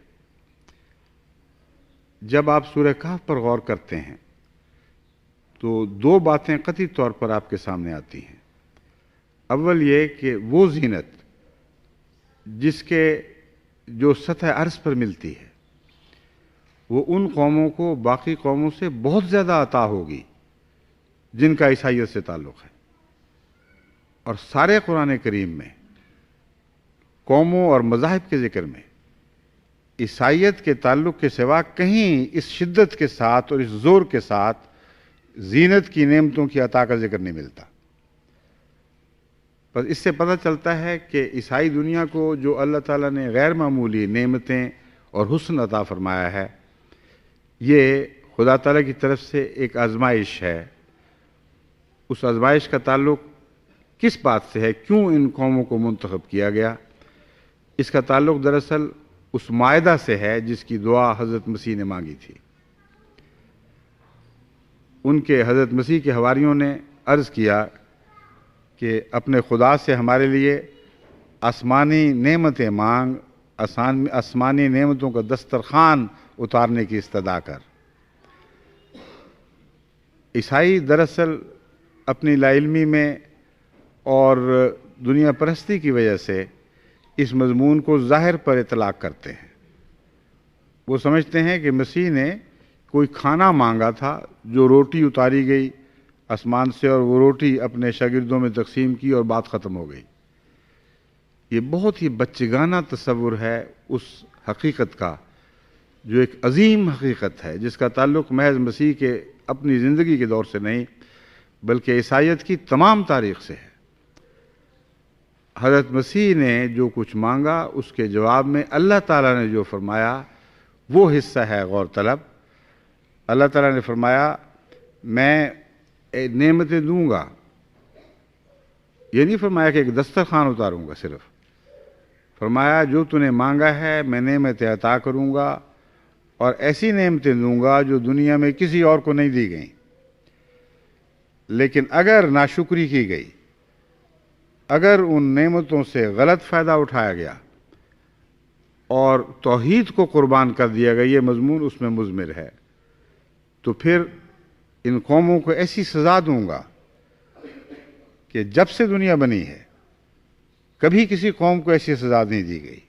جب آپ سورہ کہف پر غور کرتے ہیں تو دو باتیں قطعی طور پر آپ کے سامنے آتی ہیں۔ اول یہ کہ وہ زینت جس کے جو سطح عرض پر ملتی ہے وہ ان قوموں کو باقی قوموں سے بہت زیادہ عطا ہوگی جن کا عیسائیت سے تعلق ہے، اور سارے قرآن کریم میں قوموں اور مذاہب کے ذکر میں عیسائیت کے تعلق کے سوا کہیں اس شدت کے ساتھ اور اس زور کے ساتھ زینت کی نعمتوں کی عطا کا ذکر نہیں ملتا۔ بس اس سے پتہ چلتا ہے کہ عیسائی دنیا کو جو اللہ تعالیٰ نے غیر معمولی نعمتیں اور حسن عطا فرمایا ہے، یہ خدا تعالیٰ کی طرف سے ایک آزمائش ہے۔ اس آزمائش کا تعلق کس بات سے ہے، کیوں ان قوموں کو منتخب کیا گیا؟ اس کا تعلق دراصل اس مائدہ سے ہے جس کی دعا حضرت مسیح نے مانگی تھی۔ ان کے حضرت مسیح کے حواریوں نے عرض کیا کہ اپنے خدا سے ہمارے لیے آسمانی نعمتیں مانگ، آسمانی نعمتوں کا دسترخوان اتارنے کی استدعا کر۔ عیسائی دراصل اپنی لا علمی میں اور دنیا پرستی کی وجہ سے اس مضمون کو ظاہر پر اطلاق کرتے ہیں۔ وہ سمجھتے ہیں کہ مسیح نے کوئی کھانا مانگا تھا، جو روٹی اتاری گئی آسمان سے، اور وہ روٹی اپنے شاگردوں میں تقسیم کی اور بات ختم ہو گئی۔ یہ بہت ہی بچگانہ تصور ہے اس حقیقت کا، جو ایک عظیم حقیقت ہے جس کا تعلق محض مسیح کے اپنی زندگی کے دور سے نہیں بلکہ عیسائیت کی تمام تاریخ سے ہے۔ حضرت مسیح نے جو کچھ مانگا اس کے جواب میں اللہ تعالیٰ نے جو فرمایا وہ حصہ ہے غور طلب۔ اللہ تعالیٰ نے فرمایا میں نعمتیں دوں گا، یہ نہیں فرمایا کہ ایک دسترخوان اتاروں گا، صرف فرمایا جو تو نے مانگا ہے میں نعمتیں عطا کروں گا، اور ایسی نعمتیں دوں گا جو دنیا میں کسی اور کو نہیں دی گئیں۔ لیکن اگر ناشکری کی گئی، اگر ان نعمتوں سے غلط فائدہ اٹھایا گیا اور توحید کو قربان کر دیا گیا، یہ مضمون اس میں مضمر ہے، تو پھر ان قوموں کو ایسی سزا دوں گا کہ جب سے دنیا بنی ہے کبھی کسی قوم کو ایسی سزا نہیں دی گئی۔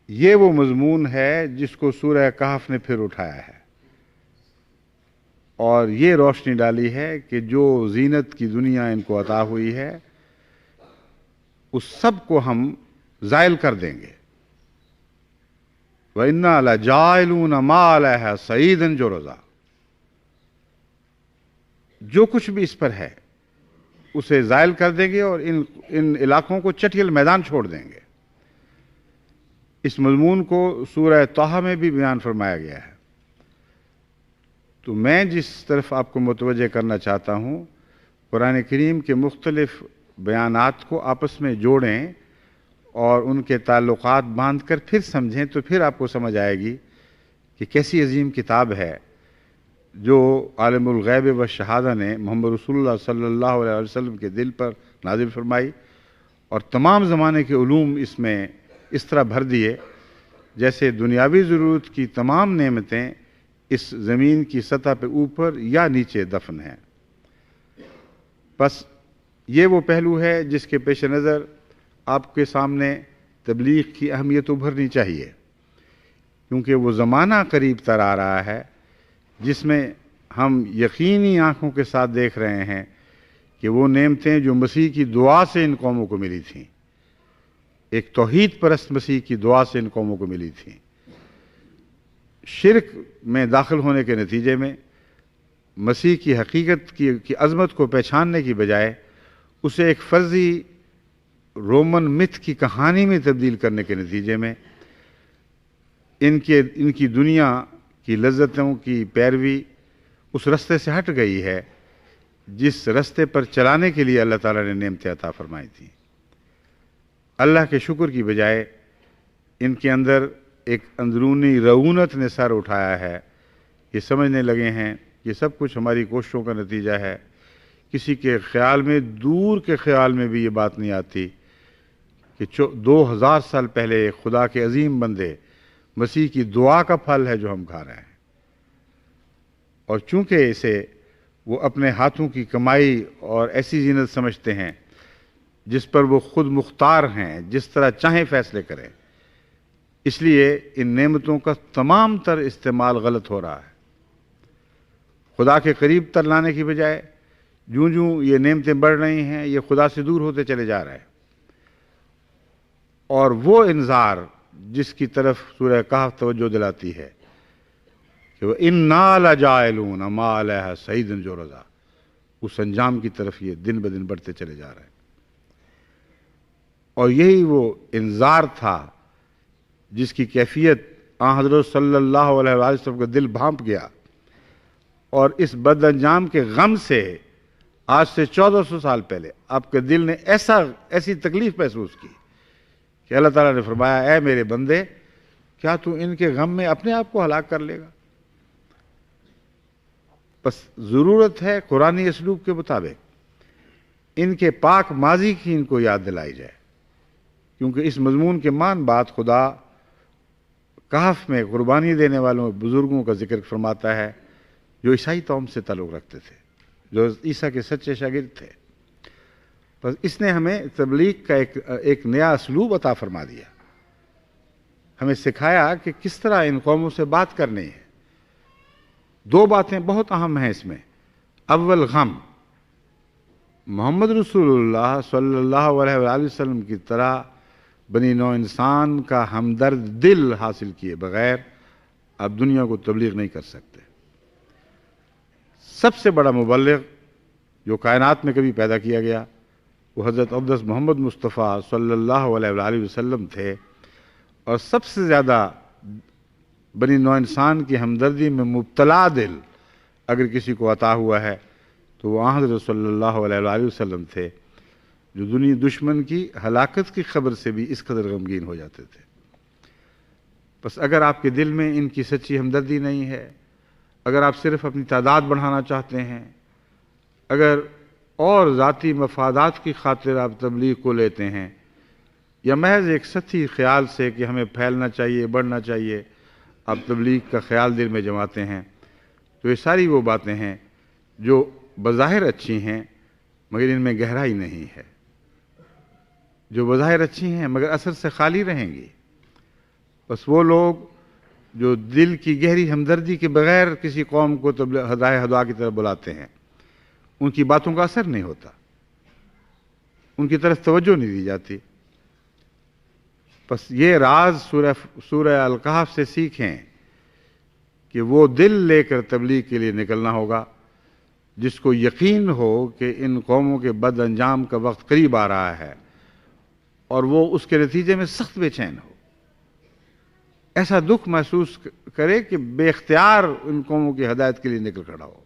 یہ وہ مضمون ہے جس کو سورہ کہف نے پھر اٹھایا ہے اور یہ روشنی ڈالی ہے کہ جو زینت کی دنیا ان کو عطا ہوئی ہے اس سب کو ہم زائل کر دیں گے۔ وَإِنَّا لَجَائِلُونَ مَا عَلَيْهَا صَعِيدًا جُرُزًا، جو کچھ بھی اس پر ہے اسے زائل کر دیں گے اور ان علاقوں کو چٹیل میدان چھوڑ دیں گے۔ اس مضمون کو سورہ طٰہٰ میں بھی بیان فرمایا گیا ہے۔ تو میں جس طرف آپ کو متوجہ کرنا چاہتا ہوں، قرآن کریم کے مختلف بیانات کو آپس میں جوڑیں اور ان کے تعلقات باندھ کر پھر سمجھیں، تو پھر آپ کو سمجھ آئے گی کہ کیسی عظیم کتاب ہے جو عالم الغیب و شہادہ نے محمد رسول اللہ صلی اللہ علیہ وسلم کے دل پر نازل فرمائی، اور تمام زمانے کے علوم اس میں اس طرح بھر دیے جیسے دنیاوی ضرورت کی تمام نعمتیں اس زمین کی سطح پہ اوپر یا نیچے دفن ہیں۔ بس یہ وہ پہلو ہے جس کے پیش نظر آپ کے سامنے تبلیغ کی اہمیت ابھرنی چاہیے، کیونکہ وہ زمانہ قریب تر آ رہا ہے جس میں ہم یقینی آنکھوں کے ساتھ دیکھ رہے ہیں کہ وہ نعمتیں جو مسیح کی دعا سے ان قوموں کو ملی تھیں، ایک توحید پرست مسیح کی دعا سے ان قوموں کو ملی تھیں، شرک میں داخل ہونے کے نتیجے میں مسیح کی حقیقت کی عظمت کو پہچاننے کی بجائے اسے ایک فرضی رومن متھ کی کہانی میں تبدیل کرنے کے نتیجے میں ان کی دنیا کی لذتوں کی پیروی اس رستے سے ہٹ گئی ہے جس رستے پر چلانے کے لیے اللہ تعالیٰ نے نعمتیں عطا فرمائی تھیں۔ اللہ کے شکر کی بجائے ان کے اندر ایک اندرونی رعونت نے سر اٹھایا ہے، یہ سمجھنے لگے ہیں یہ سب کچھ ہماری کوششوں کا نتیجہ ہے۔ کسی کے خیال میں، دور کے خیال میں بھی یہ بات نہیں آتی کہ 2000 سال پہلے خدا کے عظیم بندے مسیح کی دعا کا پھل ہے جو ہم کھا رہے ہیں، اور چونکہ اسے وہ اپنے ہاتھوں کی کمائی اور ایسی زینت سمجھتے ہیں جس پر وہ خود مختار ہیں، جس طرح چاہیں فیصلے کریں، اس لیے ان نعمتوں کا تمام تر استعمال غلط ہو رہا ہے۔ خدا کے قریب تر لانے کی بجائے جوں جوں یہ نعمتیں بڑھ رہی ہیں یہ خدا سے دور ہوتے چلے جا رہے ہیں، اور وہ انذار جس کی طرف سورہ کہف توجہ دلاتی ہے کہ وَإِنَّا لَجَائِلُونَ مَا عَلَيْهَا صَعِيدًا جُرُزًا، اس انجام کی طرف یہ دن بدن بڑھتے چلے جا رہے ہیں۔ اور یہی وہ انذار تھا جس کی کیفیت آن حضرت صلی اللہ علیہ وسلم کا دل بھانپ گیا، اور اس بد انجام کے غم سے آج سے 1400 سال پہلے آپ کے دل نے ایسی تکلیف محسوس کی کہ اللہ تعالیٰ نے فرمایا اے میرے بندے کیا تو ان کے غم میں اپنے آپ کو ہلاک کر لے گا؟ بس ضرورت ہے قرآنی اسلوب کے مطابق ان کے پاک ماضی کی ان کو یاد دلائی جائے، کیونکہ اس مضمون کے مان بعد خدا کہف میں قربانی دینے والوں بزرگوں کا ذکر فرماتا ہے جو عیسائی قوم سے تعلق رکھتے تھے، جو عیسیٰ کے سچے شاگرد تھے۔ بس اس نے ہمیں تبلیغ کا ایک نیا اسلوب عطا فرما دیا، ہمیں سکھایا کہ کس طرح ان قوموں سے بات کرنی ہے۔ دو باتیں بہت اہم ہیں اس میں۔ اول غم، محمد رسول اللہ صلی اللہ علیہ وآلہ وسلم کی طرح بنی نوع انسان کا ہمدرد دل حاصل کیے بغیر آپ دنیا کو تبلیغ نہیں کر سکتے۔ سب سے بڑا مبلغ جو کائنات میں کبھی پیدا کیا گیا وہ حضرت اقدس محمد مصطفیٰ صلی اللہ علیہ وآلہ وسلم تھے، اور سب سے زیادہ بنی نوع انسان کی ہمدردی میں مبتلا دل اگر کسی کو عطا ہوا ہے تو وہ حضرت صلی اللہ علیہ وآلہ وسلم تھے، جو دنیا دشمن کی ہلاکت کی خبر سے بھی اس قدر غمگین ہو جاتے تھے۔ بس اگر آپ کے دل میں ان کی سچی ہمدردی نہیں ہے، اگر آپ صرف اپنی تعداد بڑھانا چاہتے ہیں، اگر اور ذاتی مفادات کی خاطر آپ تبلیغ کو لیتے ہیں، یا محض ایک سطحی خیال سے کہ ہمیں پھیلنا چاہیے، بڑھنا چاہیے، آپ تبلیغ کا خیال دل میں جماتے ہیں، تو یہ ساری وہ باتیں ہیں جو بظاہر اچھی ہیں مگر ان میں گہرائی نہیں ہے، جو بظاہر اچھی ہیں مگر اثر سے خالی رہیں گی۔ بس وہ لوگ جو دل کی گہری ہمدردی کے بغیر کسی قوم کو ہدایت ہدوا کی طرف بلاتے ہیں، ان کی باتوں کا اثر نہیں ہوتا، ان کی طرف توجہ نہیں دی جاتی۔ بس یہ راز سورہ الکہف سے سیکھیں کہ وہ دل لے کر تبلیغ کے لیے نکلنا ہوگا جس کو یقین ہو کہ ان قوموں کے بد انجام کا وقت قریب آ رہا ہے، اور وہ اس کے نتیجے میں سخت بے چین ہو، ایسا دکھ محسوس کرے کہ بے اختیار ان قوموں کی ہدایت کے لیے نکل کھڑا ہو۔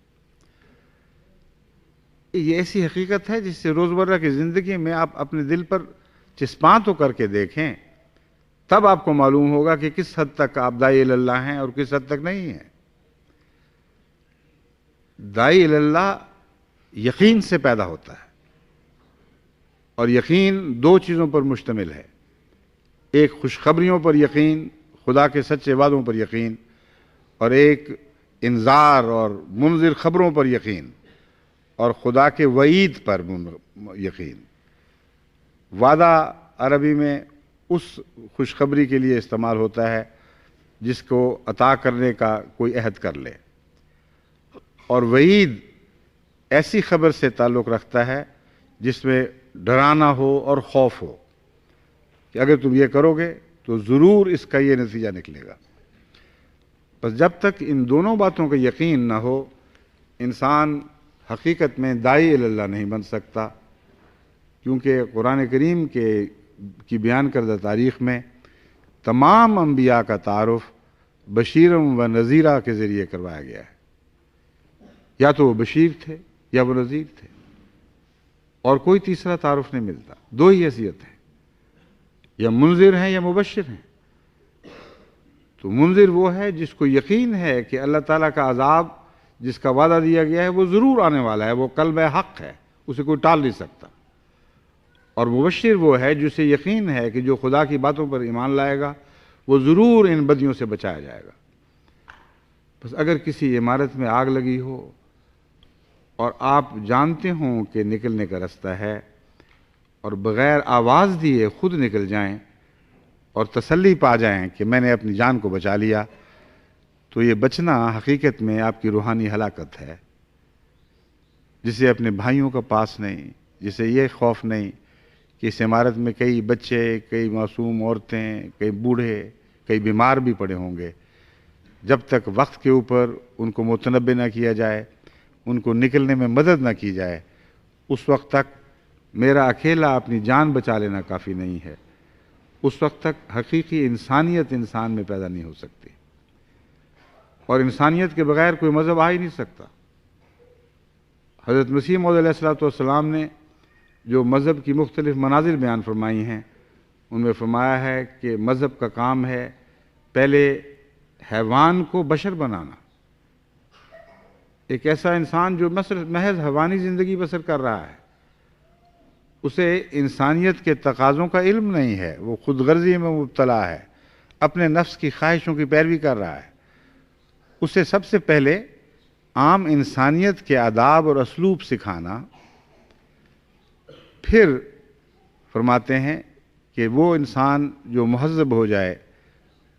یہ ایسی حقیقت ہے جس سے روزمرہ کی زندگی میں آپ اپنے دل پر چسپاں تو کر کے دیکھیں، تب آپ کو معلوم ہوگا کہ کس حد تک آپ داعی اللہ ہیں اور کس حد تک نہیں ہیں۔ داعی اللہ یقین سے پیدا ہوتا ہے، اور یقین دو چیزوں پر مشتمل ہے، ایک خوشخبریوں پر یقین، خدا کے سچے وعدوں پر یقین، اور ایک انذار اور منذر خبروں پر یقین اور خدا کے وعید پر یقین۔ وعدہ عربی میں اس خوشخبری کے لیے استعمال ہوتا ہے جس کو عطا کرنے کا کوئی عہد کر لے، اور وعید ایسی خبر سے تعلق رکھتا ہے جس میں ڈرانا ہو اور خوف ہو کہ اگر تم یہ کرو گے تو ضرور اس کا یہ نتیجہ نکلے گا۔ بس جب تک ان دونوں باتوں کا یقین نہ ہو انسان حقیقت میں داعی اللہ نہیں بن سکتا، کیونکہ قرآن کریم کی بیان کردہ تاریخ میں تمام انبیاء کا تعارف بشیرم و نذیرہ کے ذریعے کروایا گیا ہے۔ یا تو وہ بشیر تھے یا وہ نذیر تھے، اور کوئی تیسرا تعارف نہیں ملتا، دو ہی حیثیت ہیں، یا منذر ہیں یا مبشر ہیں۔ تو منذر وہ ہے جس کو یقین ہے کہ اللہ تعالیٰ کا عذاب جس کا وعدہ دیا گیا ہے وہ ضرور آنے والا ہے، وہ کلب حق ہے، اسے کوئی ٹال نہیں سکتا۔ اور مبشر وہ ہے جسے یقین ہے کہ جو خدا کی باتوں پر ایمان لائے گا وہ ضرور ان بدیوں سے بچایا جائے گا۔ بس اگر کسی عمارت میں آگ لگی ہو اور آپ جانتے ہوں کہ نکلنے کا رستہ ہے، اور بغیر آواز دیے خود نکل جائیں اور تسلی پا جائیں کہ میں نے اپنی جان کو بچا لیا، تو یہ بچنا حقیقت میں آپ کی روحانی ہلاکت ہے، جسے اپنے بھائیوں کا پاس نہیں، جسے یہ خوف نہیں کہ اس عمارت میں کئی بچے، کئی معصوم عورتیں، کئی بوڑھے، کئی بیمار بھی پڑے ہوں گے۔ جب تک وقت کے اوپر ان کو متنبہ نہ کیا جائے، ان کو نکلنے میں مدد نہ کی جائے، اس وقت تک میرا اکیلا اپنی جان بچا لینا کافی نہیں ہے۔ اس وقت تک حقیقی انسانیت انسان میں پیدا نہیں ہو سکتی، اور انسانیت کے بغیر کوئی مذہب آ ہی نہیں سکتا۔ حضرت مسیح موعود علیہ الصلوۃ والسلام نے جو مذہب کی مختلف مناظر بیان فرمائی ہیں ان میں فرمایا ہے کہ مذہب کا کام ہے پہلے حیوان کو بشر بنانا. ایک ایسا انسان جو محض حیوانی زندگی بسر کر رہا ہے، اسے انسانیت کے تقاضوں کا علم نہیں ہے، وہ خود غرضی میں مبتلا ہے، اپنے نفس کی خواہشوں کی پیروی کر رہا ہے. اسے سب سے پہلے عام انسانیت کے آداب اور اسلوب سکھانا، پھر فرماتے ہیں کہ وہ انسان جو مہذب ہو جائے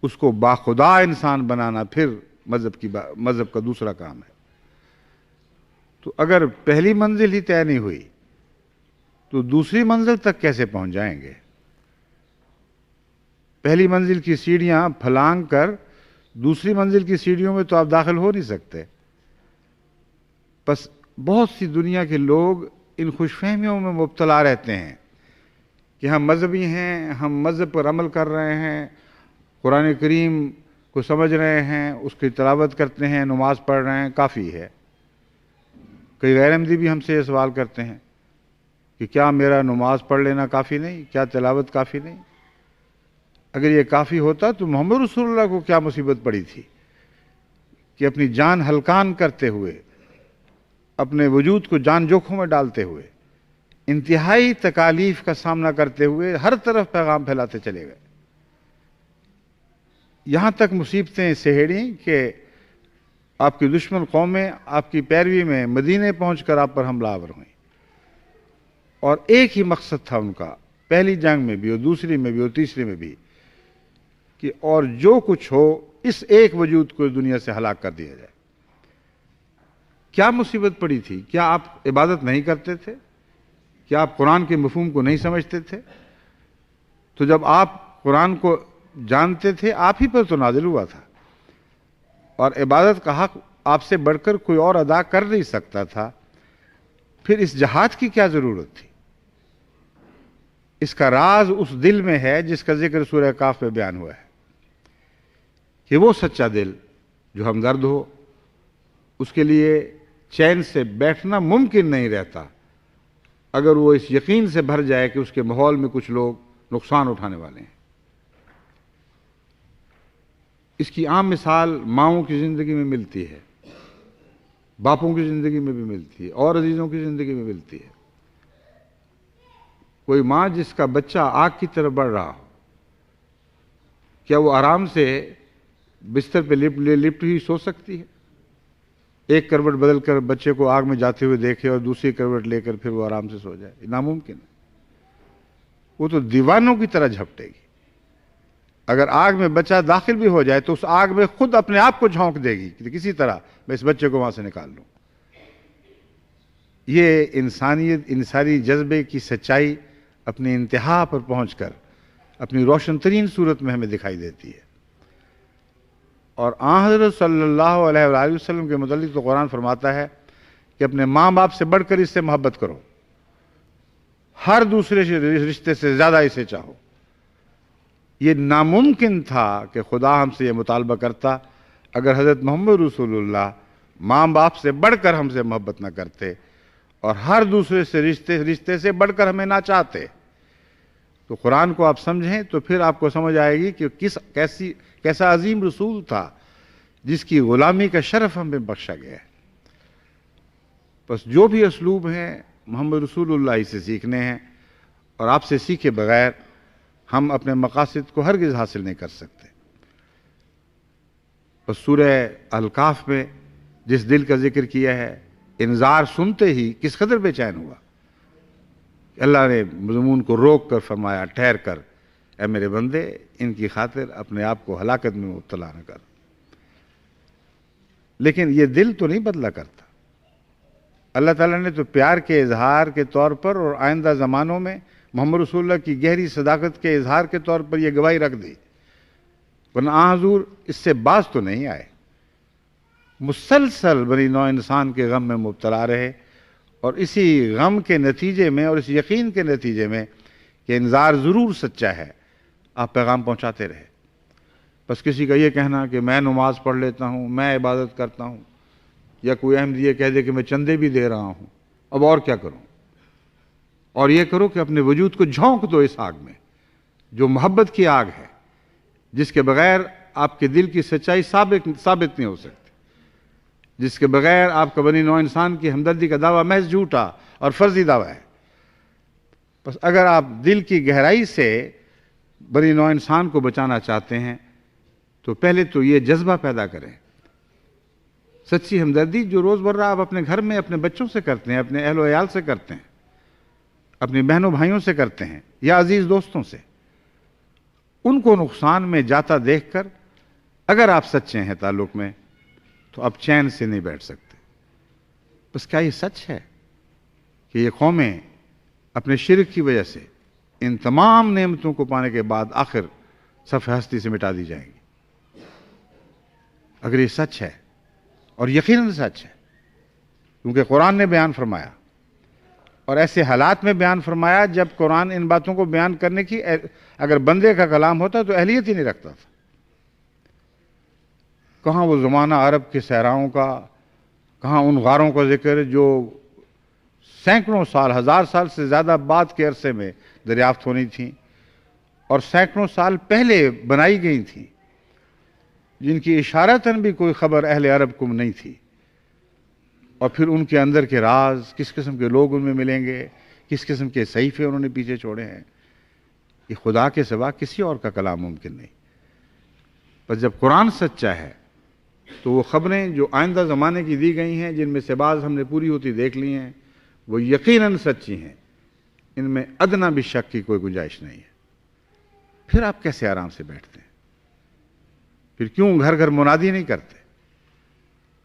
اس کو باخدا انسان بنانا پھر مذہب کا دوسرا کام ہے. تو اگر پہلی منزل ہی طے نہیں ہوئی تو دوسری منزل تک کیسے پہنچ جائیں گے؟ پہلی منزل کی سیڑھیاں پھلانگ کر دوسری منزل کی سیڑھیوں میں تو آپ داخل ہو نہیں سکتے. بس بہت سی دنیا کے لوگ ان خوش فہمیوں میں مبتلا رہتے ہیں کہ ہم مذہبی ہیں، ہم مذہب پر عمل کر رہے ہیں، قرآن کریم کو سمجھ رہے ہیں، اس کی تلاوت کرتے ہیں، نماز پڑھ رہے ہیں، کافی ہے. کئی غیر احمدی بھی ہم سے یہ سوال کرتے ہیں کہ کیا میرا نماز پڑھ لینا کافی نہیں؟ کیا تلاوت کافی نہیں؟ اگر یہ کافی ہوتا تو محمد رسول اللہ کو کیا مصیبت پڑی تھی کہ اپنی جان ہلکان کرتے ہوئے، اپنے وجود کو جان جوکھوں میں ڈالتے ہوئے، انتہائی تکالیف کا سامنا کرتے ہوئے ہر طرف پیغام پھیلاتے چلے گئے. یہاں تک مصیبتیں سہیڑیں کہ آپ کی دشمن قومیں آپ کی پیروی میں مدینے پہنچ کر آپ پر حملہ آور ہوئیں. اور ایک ہی مقصد تھا ان کا، پہلی جنگ میں بھی اور دوسری میں بھی اور تیسری میں بھی، کہ اور جو کچھ ہو اس ایک وجود کو دنیا سے ہلاک کر دیا جائے. کیا مصیبت پڑی تھی؟ کیا آپ عبادت نہیں کرتے تھے؟ کیا آپ قرآن کے مفہوم کو نہیں سمجھتے تھے؟ تو جب آپ قرآن کو جانتے تھے آپ ہی پر تو نازل ہوا تھا، اور عبادت کا حق آپ سے بڑھ کر کوئی اور ادا کر نہیں سکتا تھا. پھر اس جہاد کی کیا ضرورت تھی؟ اس کا راز اس دل میں ہے جس کا ذکر سورہ کاف میں بیان ہوا ہے کہ وہ سچا دل جو ہمدرد ہو، اس کے لیے چین سے بیٹھنا ممکن نہیں رہتا اگر وہ اس یقین سے بھر جائے کہ اس کے ماحول میں کچھ لوگ نقصان اٹھانے والے ہیں. اس کی عام مثال ماؤں کی زندگی میں ملتی ہے، باپوں کی زندگی میں بھی ملتی ہے، اور عزیزوں کی زندگی میں ملتی ہے. کوئی ماں جس کا بچہ آگ کی طرف بڑھ رہا ہو، کیا وہ آرام سے بستر پہ لپٹ ہی سو سکتی ہے؟ ایک کروٹ بدل کر بچے کو آگ میں جاتے ہوئے دیکھے اور دوسری کروٹ لے کر پھر وہ آرام سے سو جائے؟ ناممکن ہے. وہ تو دیوانوں کی طرح جھپٹے گی. اگر آگ میں بچہ داخل بھی ہو جائے تو اس آگ میں خود اپنے آپ کو جھونک دے گی کہ کسی طرح میں اس بچے کو وہاں سے نکال لوں. یہ انسانیت، انسانی جذبے کی سچائی اپنی انتہا پر پہنچ کر اپنی روشن ترین صورت میں ہمیں دکھائی دیتی ہے. اور آن حضرت صلی اللہ علیہ وآلہ وسلم کے متعلق تو قرآن فرماتا ہے کہ اپنے ماں باپ سے بڑھ کر اس سے محبت کرو، ہر دوسرے رشتے سے زیادہ اسے چاہو. یہ ناممکن تھا کہ خدا ہم سے یہ مطالبہ کرتا اگر حضرت محمد رسول اللہ ماں باپ سے بڑھ کر ہم سے محبت نہ کرتے اور ہر دوسرے سے رشتے سے بڑھ کر ہمیں نہ چاہتے. تو قرآن کو آپ سمجھیں تو پھر آپ کو سمجھ آئے گی کہ کیسا عظیم رسول تھا جس کی غلامی کا شرف ہمیں بخشا گیا ہے. بس جو بھی اسلوب ہیں محمد رسول اللہ ہی سے سیکھنے ہیں، اور آپ سے سیکھے بغیر ہم اپنے مقاصد کو ہرگز حاصل نہیں کر سکتے. بس سورہ الکاف میں جس دل کا ذکر کیا ہے، انذار سنتے ہی کس قدر بے چین ہوا. اللہ نے مضمون کو روک کر فرمایا، ٹھہر کر اے میرے بندے، ان کی خاطر اپنے آپ کو ہلاکت میں مبتلا نہ کر. لیکن یہ دل تو نہیں بدلا کرتا. اللہ تعالیٰ نے تو پیار کے اظہار کے طور پر اور آئندہ زمانوں میں محمد رسول اللہ کی گہری صداقت کے اظہار کے طور پر یہ گواہی رکھ دی، ورنہ آن حضور اس سے باز تو نہیں آئے. مسلسل بنی نوع انسان کے غم میں مبتلا رہے، اور اسی غم کے نتیجے میں اور اس یقین کے نتیجے میں کہ انذار ضرور سچا ہے، آپ پیغام پہنچاتے رہے. بس کسی کا یہ کہنا کہ میں نماز پڑھ لیتا ہوں، میں عبادت کرتا ہوں، یا کوئی احمدی یہ کہہ دے کہ میں چندے بھی دے رہا ہوں، اب اور کیا کروں؟ اور یہ کرو کہ اپنے وجود کو جھونک دو اس آگ میں جو محبت کی آگ ہے، جس کے بغیر آپ کے دل کی سچائی ثابت نہیں ہو سکتی، جس کے بغیر آپ کا بنی نوع انسان کی ہمدردی کا دعویٰ محض جھوٹا اور فرضی دعویٰ ہے۔ بس اگر آپ دل کی گہرائی سے بنی نوع انسان کو بچانا چاہتے ہیں تو پہلے تو یہ جذبہ پیدا کریں، سچی ہمدردی جو روز مرہ آپ اپنے گھر میں اپنے بچوں سے کرتے ہیں، اپنے اہل و عیال سے کرتے ہیں، اپنی بہنوں بھائیوں سے کرتے ہیں، یا عزیز دوستوں سے، ان کو نقصان میں جاتا دیکھ کر اگر آپ سچے ہیں تعلق میں تو آپ چین سے نہیں بیٹھ سکتے۔ بس کیا یہ سچ ہے کہ یہ قومیں اپنے شرک کی وجہ سے ان تمام نعمتوں کو پانے کے بعد آخر صفحہ ہستی سے مٹا دی جائیں گی؟ اگر یہ سچ ہے، اور یقیناً سچ ہے، کیونکہ قرآن نے بیان فرمایا اور ایسے حالات میں بیان فرمایا جب قرآن ان باتوں کو بیان کرنے کی اگر بندے کا کلام ہوتا تو اہلیت ہی نہیں رکھتا تھا۔ کہاں وہ زمانہ عرب کے صحراؤں کا، کہاں ان غاروں کا ذکر جو سینکڑوں سال، 1000 سال سے زیادہ بعد کے عرصے میں دریافت ہونی تھیں اور سینکڑوں سال پہلے بنائی گئی تھیں، جن کی اشارتاً بھی کوئی خبر اہل عرب کو نہیں تھی، اور پھر ان کے اندر کے راز، کس قسم کے لوگ ان میں ملیں گے، کس قسم کے صحیفے انہوں نے پیچھے چھوڑے ہیں، یہ خدا کے سوا کسی اور کا کلام ممکن نہیں۔ پر جب قرآن سچا ہے تو وہ خبریں جو آئندہ زمانے کی دی گئی ہیں، جن میں سے بعض ہم نے پوری ہوتی دیکھ لی ہیں، وہ یقیناً سچی ہیں، ان میں ادنا بھی شک کی کوئی گنجائش نہیں ہے۔ پھر آپ کیسے آرام سے بیٹھتے ہیں؟ پھر کیوں گھر گھر منادی نہیں کرتے؟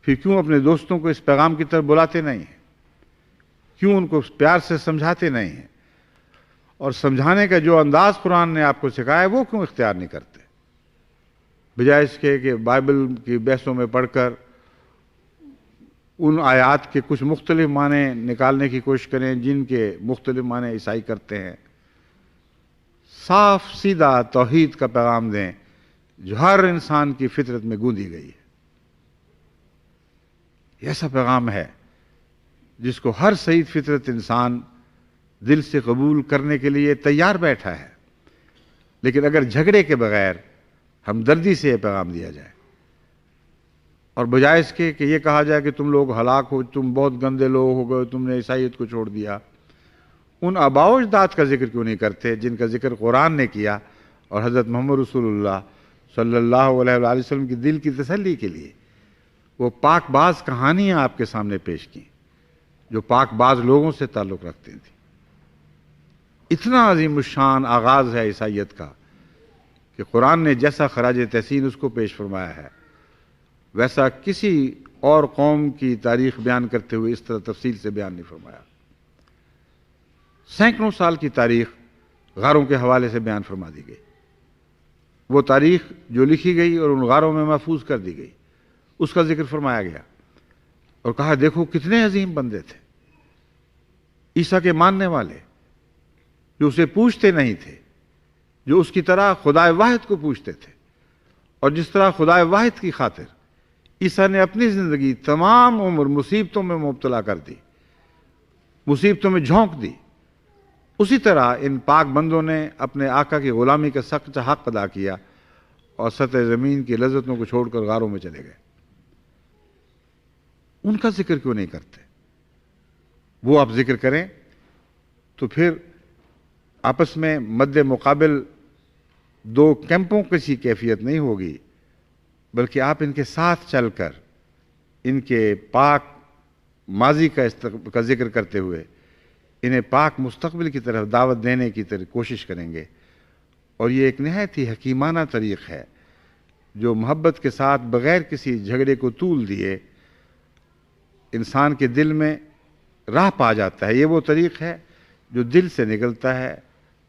پھر کیوں اپنے دوستوں کو اس پیغام کی طرف بلاتے نہیں ہیں؟ کیوں ان کو پیار سے سمجھاتے نہیں ہیں؟ اور سمجھانے کا جو انداز قرآن نے آپ کو سکھایا ہے وہ کیوں اختیار نہیں کرتے؟ بجائے اس کے کہ بائبل کی بحثوں میں پڑھ کر ان آیات کے کچھ مختلف معنی نکالنے کی کوشش کریں جن کے مختلف معنی عیسائی کرتے ہیں، صاف سیدھا توحید کا پیغام دیں جو ہر انسان کی فطرت میں گوندی گئی ہے۔ یہ ایسا پیغام ہے جس کو ہر سعید فطرت انسان دل سے قبول کرنے کے لیے تیار بیٹھا ہے، لیکن اگر جھگڑے کے بغیر ہمدردی سے یہ پیغام دیا جائے اور بجائے اس کے کہ یہ کہا جائے کہ تم لوگ ہلاک ہو، تم بہت گندے لوگ ہو گئے، تم نے عیسائیت کو چھوڑ دیا، ان آباء و اجداد کا ذکر کیوں نہیں کرتے جن کا ذکر قرآن نے کیا اور حضرت محمد رسول اللہ صلی اللہ علیہ وآلہ وسلم کی دل کی تسلی کے لیے وہ پاک باز کہانیاں آپ کے سامنے پیش کی جو پاک باز لوگوں سے تعلق رکھتی تھیں۔ اتنا عظیم الشان آغاز ہے عیسائیت کا کہ قرآن نے جیسا خراج تحسین اس کو پیش فرمایا ہے ویسا کسی اور قوم کی تاریخ بیان کرتے ہوئے اس طرح تفصیل سے بیان نہیں فرمایا۔ سینکڑوں سال کی تاریخ غاروں کے حوالے سے بیان فرما دی گئی، وہ تاریخ جو لکھی گئی اور ان غاروں میں محفوظ کر دی گئی اس کا ذکر فرمایا گیا اور کہا دیکھو کتنے عظیم بندے تھے عیسیٰ کے ماننے والے، جو اسے پوچھتے نہیں تھے، جو اس کی طرح خدا واحد کو پوچھتے تھے، اور جس طرح خدا واحد کی خاطر عیسیٰ نے اپنی زندگی تمام عمر مصیبتوں میں مبتلا کر دی، مصیبتوں میں جھونک دی، اسی طرح ان پاک بندوں نے اپنے آقا کی غلامی کا سچا حق ادا کیا اور سطح زمین کی لذتوں کو چھوڑ کر غاروں میں چلے گئے۔ ان کا ذکر کیوں نہیں کرتے؟ وہ آپ ذکر کریں تو پھر آپس میں مد مقابل دو کیمپوں کی کیفیت نہیں ہوگی، بلکہ آپ ان کے ساتھ چل کر ان کے پاک ماضی کا ذکر کرتے ہوئے انہیں پاک مستقبل کی طرف دعوت دینے کی کوشش کریں گے، اور یہ ایک نہایت ہی حکیمانہ طریق ہے جو محبت کے ساتھ بغیر کسی جھگڑے کو طول دیے انسان کے دل میں راہ پا جاتا ہے۔ یہ وہ طریق ہے جو دل سے نکلتا ہے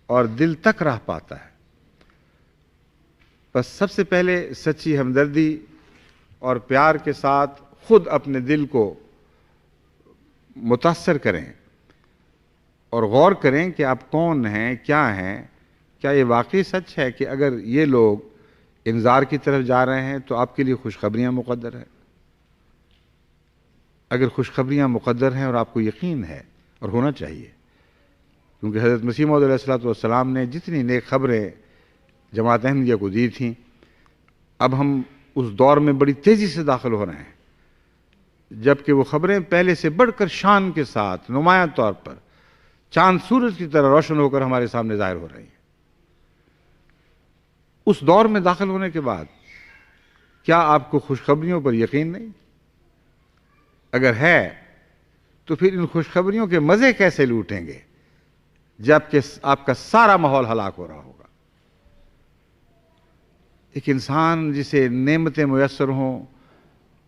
اور دل تک راہ پاتا ہے۔ بس سب سے پہلے سچی ہمدردی اور پیار کے ساتھ خود اپنے دل کو متاثر کریں اور غور کریں کہ آپ کون ہیں، کیا ہیں، کیا یہ واقعی سچ ہے کہ اگر یہ لوگ انذار کی طرف جا رہے ہیں تو آپ کے لیے خوشخبریاں مقدر ہیں؟ اگر خوشخبریاں مقدر ہیں اور آپ کو یقین ہے، اور ہونا چاہیے، کیونکہ حضرت مسیح موعود علیہ الصلوۃ والسلام نے جتنی نیک خبریں جماعت احمدیہ کو دی تھیں، اب ہم اس دور میں بڑی تیزی سے داخل ہو رہے ہیں جبکہ وہ خبریں پہلے سے بڑھ کر شان کے ساتھ نمایاں طور پر چاند سورج کی طرح روشن ہو کر ہمارے سامنے ظاہر ہو رہی ہیں۔ اس دور میں داخل ہونے کے بعد کیا آپ کو خوشخبریوں پر یقین نہیں؟ اگر ہے تو پھر ان خوشخبریوں کے مزے کیسے لوٹیں گے جبکہ آپ کا سارا ماحول ہلاک ہو رہا ہوگا؟ ایک انسان جسے نعمتیں میسر ہوں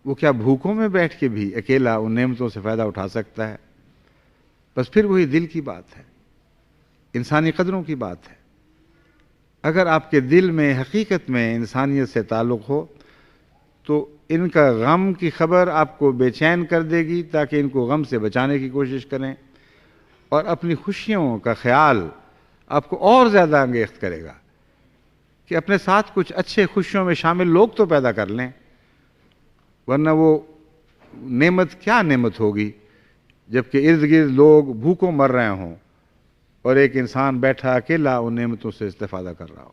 وہ کیا بھوکوں میں بیٹھ کے بھی اکیلا ان نعمتوں سے فائدہ اٹھا سکتا ہے؟ بس پھر وہی دل کی بات ہے، انسانی قدروں کی بات ہے۔ اگر آپ کے دل میں حقیقت میں انسانیت سے تعلق ہو تو ان کا غم کی خبر آپ کو بے چین کر دے گی تاکہ ان کو غم سے بچانے کی کوشش کریں، اور اپنی خوشیوں کا خیال آپ کو اور زیادہ انگیخت کرے گا کہ اپنے ساتھ کچھ اچھے خوشیوں میں شامل لوگ تو پیدا کر لیں، ورنہ وہ نعمت کیا نعمت ہوگی جبکہ ارد گرد لوگ بھوکوں مر رہے ہوں اور ایک انسان بیٹھا اکیلا ان نعمتوں سے استفادہ کر رہا ہو۔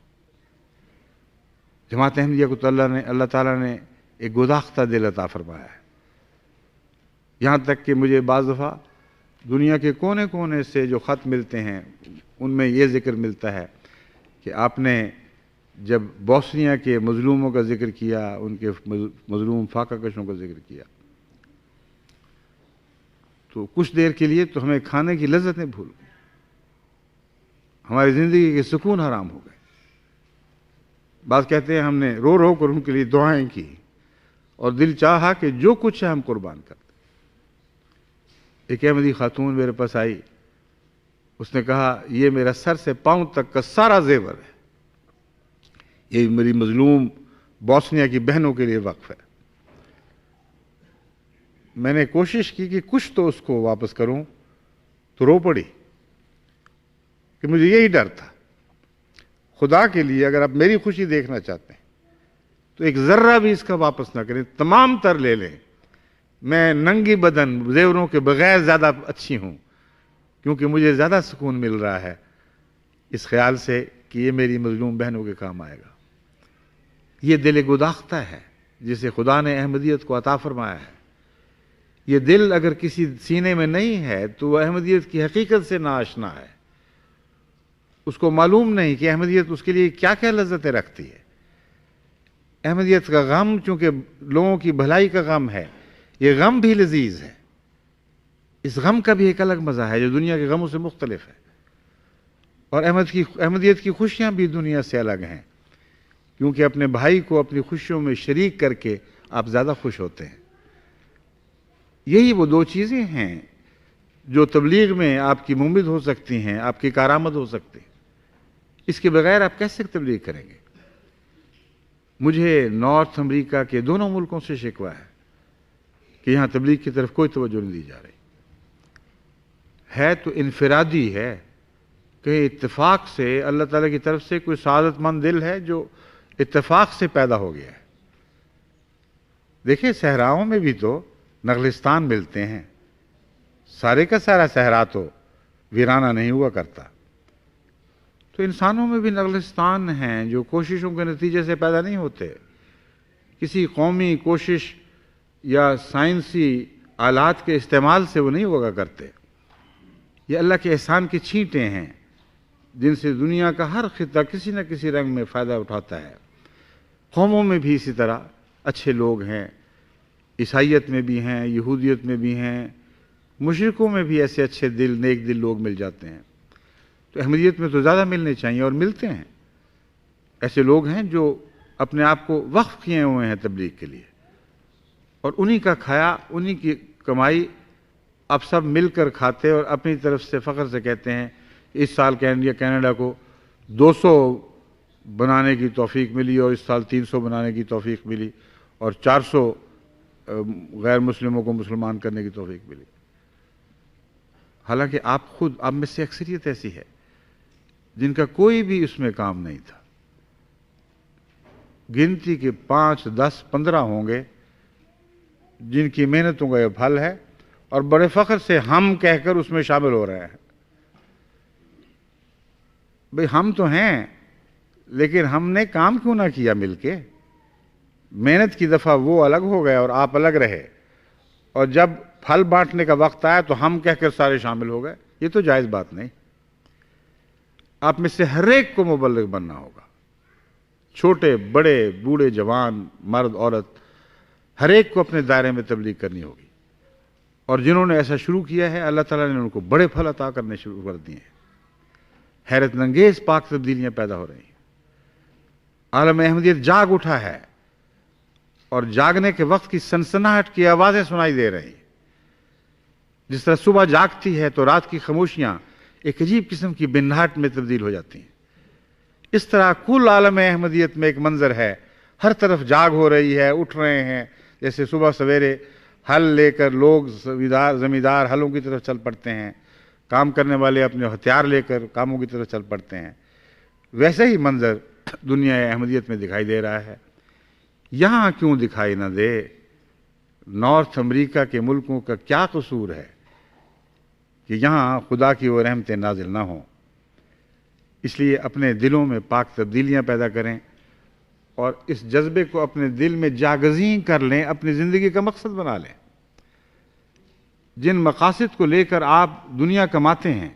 جماعت احمدیہ کو تو اللہ تعالیٰ نے ایک گداختہ دل عطا فرمایا ہے، یہاں تک کہ مجھے بعض دفعہ دنیا کے کونے کونے سے جو خط ملتے ہیں ان میں یہ ذکر ملتا ہے کہ آپ نے جب بوسنیا کے مظلوموں کا ذکر کیا، ان کے مظلوم فاقہ کشوں کا ذکر کیا، تو کچھ دیر کے لیے تو ہمیں کھانے کی لذتیں بھول گئی، ہماری زندگی کے سکون حرام ہو گئے۔ بعض کہتے ہیں ہم نے رو رو کر ان کے لیے دعائیں کی اور دل چاہا کہ جو کچھ ہے ہم قربان کر دیں۔ ایک احمدی خاتون میرے پاس آئی، اس نے کہا یہ میرا سر سے پاؤں تک کا سارا زیور ہے، یہ میری مظلوم بوسنیا کی بہنوں کے لیے وقف ہے۔ میں نے کوشش کی کہ کچھ تو اس کو واپس کروں تو رو پڑی کہ مجھے یہی ڈر تھا، خدا کے لیے اگر آپ میری خوشی دیکھنا چاہتے ہیں تو ایک ذرہ بھی اس کا واپس نہ کریں، تمام تر لے لیں، میں ننگی بدن زیوروں کے بغیر زیادہ اچھی ہوں، کیونکہ مجھے زیادہ سکون مل رہا ہے اس خیال سے کہ یہ میری مظلوم بہنوں کے کام آئے گا۔ یہ دل گداختہ ہے جسے خدا نے احمدیت کو عطا فرمایا ہے۔ یہ دل اگر کسی سینے میں نہیں ہے تو وہ احمدیت کی حقیقت سے ناآشنا ہے، اس کو معلوم نہیں کہ احمدیت اس کے لیے کیا کیا لذتیں رکھتی ہے۔ احمدیت کا غم چونکہ لوگوں کی بھلائی کا غم ہے، یہ غم بھی لذیذ ہے، اس غم کا بھی ایک الگ مزہ ہے جو دنیا کے غموں سے مختلف ہے، اور احمدیت کی خوشیاں بھی دنیا سے الگ ہیں، کیونکہ اپنے بھائی کو اپنی خوشیوں میں شریک کر کے آپ زیادہ خوش ہوتے ہیں۔ یہی وہ دو چیزیں ہیں جو تبلیغ میں آپ کی ممد ہو سکتی ہیں، آپ کی کارآمد ہو سکتی ہیں۔ اس کے بغیر آپ کیسے تبلیغ کریں گے؟ مجھے نارتھ امریکہ کے دونوں ملکوں سے شکوہ ہے کہ یہاں تبلیغ کی طرف کوئی توجہ نہیں دی جا رہی ہے، تو انفرادی ہے کہ اتفاق سے اللہ تعالیٰ کی طرف سے کوئی سعادت مند دل ہے جو اتفاق سے پیدا ہو گیا ہے۔ دیکھیں صحراؤں میں بھی تو نخلستان ملتے ہیں، سارے کا سارا صحرا تو ویرانہ نہیں ہوا کرتا، تو انسانوں میں بھی نخلستان ہیں جو کوششوں کے نتیجے سے پیدا نہیں ہوتے، کسی قومی کوشش یا سائنسی آلات کے استعمال سے وہ نہیں ہوگا کرتے۔ یہ اللہ کے احسان کی چھینٹیں ہیں جن سے دنیا کا ہر خطہ کسی نہ کسی رنگ میں فائدہ اٹھاتا ہے۔ قوموں میں بھی اسی طرح اچھے لوگ ہیں، عیسائیت میں بھی ہیں، یہودیت میں بھی ہیں، مشرکوں میں بھی ایسے اچھے دل نیک دل لوگ مل جاتے ہیں، تو احمدیت میں تو زیادہ ملنے چاہیے اور ملتے ہیں۔ ایسے لوگ ہیں جو اپنے آپ کو وقف کیے ہوئے ہیں تبلیغ کے لیے، اور انہی کا کھایا انہی کی کمائی اب سب مل کر کھاتے اور اپنی طرف سے فخر سے کہتے ہیں اس سال کینیڈا کو 200 بنانے کی توفیق ملی اور اس سال 300 بنانے کی توفیق ملی اور 400 غیر مسلموں کو مسلمان کرنے کی توفیق ملی، حالانکہ آپ میں سے اکثریت ایسی ہے جن کا کوئی بھی اس میں کام نہیں تھا، گنتی کے 5 10 15 ہوں گے جن کی محنتوں کا یہ پھل ہے، اور بڑے فخر سے ہم کہہ کر اس میں شامل ہو رہے ہیں۔ بھئی ہم تو ہیں لیکن ہم نے کام کیوں نہ کیا مل کے؟ محنت کی دفعہ وہ الگ ہو گئے اور آپ الگ رہے، اور جب پھل بانٹنے کا وقت آیا تو ہم کہہ کر سارے شامل ہو گئے. یہ تو جائز بات نہیں. آپ میں سے ہر ایک کو مبلغ بننا ہوگا، چھوٹے بڑے بوڑھے جوان مرد عورت، ہر ایک کو اپنے دائرے میں تبلیغ کرنی ہوگی. اور جنہوں نے ایسا شروع کیا ہے اللہ تعالیٰ نے ان کو بڑے پھل عطا کرنے شروع کر دیے ہیں. حیرت انگیز پاک تبدیلیاں پیدا ہو رہی ہیں. عالم احمدیت جاگ اٹھا ہے اور جاگنے کے وقت کی سنسناہٹ کی آوازیں سنائی دے رہی ہیں. جس طرح صبح جاگتی ہے تو رات کی خاموشیاں ایک عجیب قسم کی بناہٹ میں تبدیل ہو جاتی ہیں. اس طرح کل عالم احمدیت میں ایک منظر ہے، ہر طرف جاگ ہو رہی ہے، اٹھ رہے ہیں. جیسے صبح سویرے ہل لے کر لوگ زمیندار ہلوں کی طرف چل پڑتے ہیں، کام کرنے والے اپنے ہتھیار لے کر کاموں کی طرف چل پڑتے ہیں، ویسے ہی منظر دنیا احمدیت میں دکھائی دے رہا ہے. یہاں کیوں دکھائی نہ دے؟ نارتھ امریکہ کے ملکوں کا کیا قصور ہے کہ یہاں خدا کی وہ رحمتیں نازل نہ ہوں؟ اس لیے اپنے دلوں میں پاک تبدیلیاں پیدا کریں اور اس جذبے کو اپنے دل میں جاگزین کر لیں، اپنی زندگی کا مقصد بنا لیں. جن مقاصد کو لے کر آپ دنیا کماتے ہیں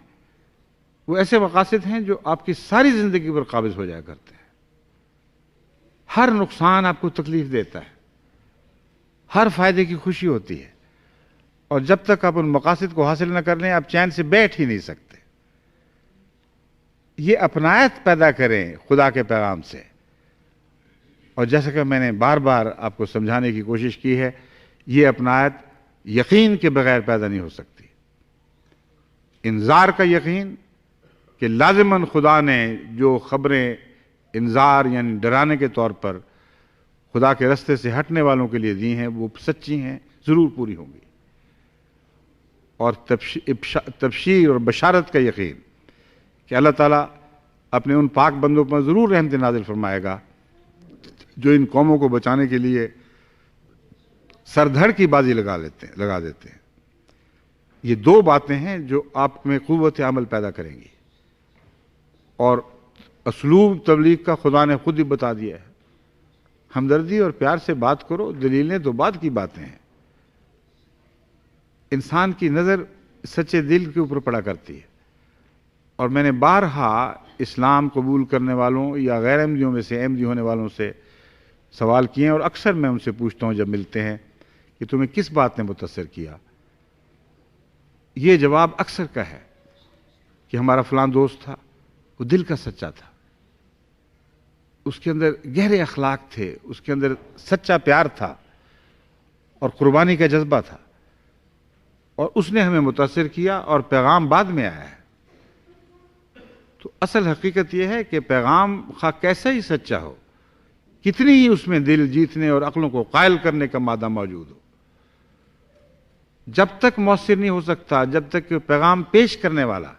وہ ایسے مقاصد ہیں جو آپ کی ساری زندگی پر قابض ہو جایا کرتے ہیں. ہر نقصان آپ کو تکلیف دیتا ہے، ہر فائدے کی خوشی ہوتی ہے، اور جب تک آپ ان مقاصد کو حاصل نہ کر لیں آپ چین سے بیٹھ ہی نہیں سکتے. یہ اپنایت پیدا کریں خدا کے پیغام سے. اور جیسا کہ میں نے بار بار آپ کو سمجھانے کی کوشش کی ہے، یہ اپنایت یقین کے بغیر پیدا نہیں ہو سکتی. انذار کا یقین کہ لازماً خدا نے جو خبریں انذار یعنی ڈرانے کے طور پر خدا کے رستے سے ہٹنے والوں کے لیے دی ہیں وہ سچی ہیں، ضرور پوری ہوں گی. اور تبشیر اور بشارت کا یقین کہ اللہ تعالیٰ اپنے ان پاک بندوں پر ضرور رحمت نازل فرمائے گا جو ان قوموں کو بچانے کے لیے سر دھڑ کی بازی لگا دیتے ہیں. یہ دو باتیں ہیں جو آپ میں قوت عمل پیدا کریں گی. اور اسلوب تبلیغ کا خدا نے خود ہی بتا دیا ہے. ہمدردی اور پیار سے بات کرو، دلیلیں تو بعد کی باتیں ہیں. انسان کی نظر سچے دل کے اوپر پڑا کرتی ہے. اور میں نے بارہا اسلام قبول کرنے والوں یا غیر احمدیوں میں سے احمدی ہونے والوں سے سوال کیے ہیں، اور اکثر میں ان سے پوچھتا ہوں جب ملتے ہیں کہ تمہیں کس بات نے متاثر کیا. یہ جواب اکثر کا ہے کہ ہمارا فلاں دوست تھا، وہ دل کا سچا تھا، اس کے اندر گہرے اخلاق تھے، اس کے اندر سچا پیار تھا اور قربانی کا جذبہ تھا، اور اس نے ہمیں متاثر کیا اور پیغام بعد میں آیا ہے. تو اصل حقیقت یہ ہے کہ پیغام خواہ کیسا ہی سچا ہو، کتنی ہی اس میں دل جیتنے اور عقلوں کو قائل کرنے کا مادہ موجود ہو، جب تک مؤثر نہیں ہو سکتا جب تک کہ پیغام پیش کرنے والا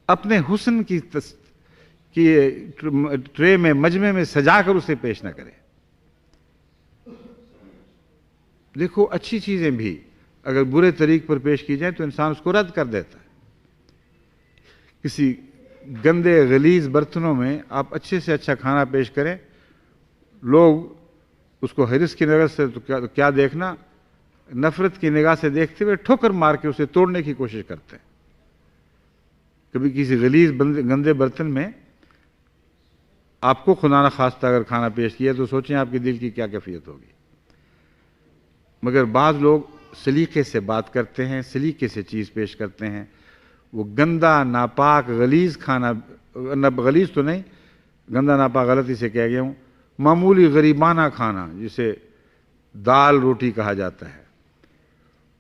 اپنے حسن کی ٹرے میں مجمع میں سجا کر اسے پیش نہ کرے. دیکھو اچھی چیزیں بھی اگر برے طریق پر پیش کی جائیں تو انسان اس کو رد کر دیتا ہے. کسی گندے غلیظ برتنوں میں آپ اچھے سے اچھا کھانا پیش کریں، لوگ اس کو حرص کی نظر سے تو کیا دیکھنا، نفرت کی نگاہ سے دیکھتے ہوئے ٹھوکر مار کے اسے توڑنے کی کوشش کرتے ہیں. کبھی کسی غلیظ گندے برتن میں آپ کو خدا نخواستہ اگر کھانا پیش کیا تو سوچیں آپ کے دل کی کیا کیفیت ہوگی. مگر بعض لوگ سلیقے سے بات کرتے ہیں، سلیقے سے چیز پیش کرتے ہیں. وہ گندا ناپاک غلیظ کھانا، غلیظ تو نہیں، گندا ناپاک غلطی سے کہہ گیا ہوں، معمولی غریبانہ کھانا جسے دال روٹی کہا جاتا ہے،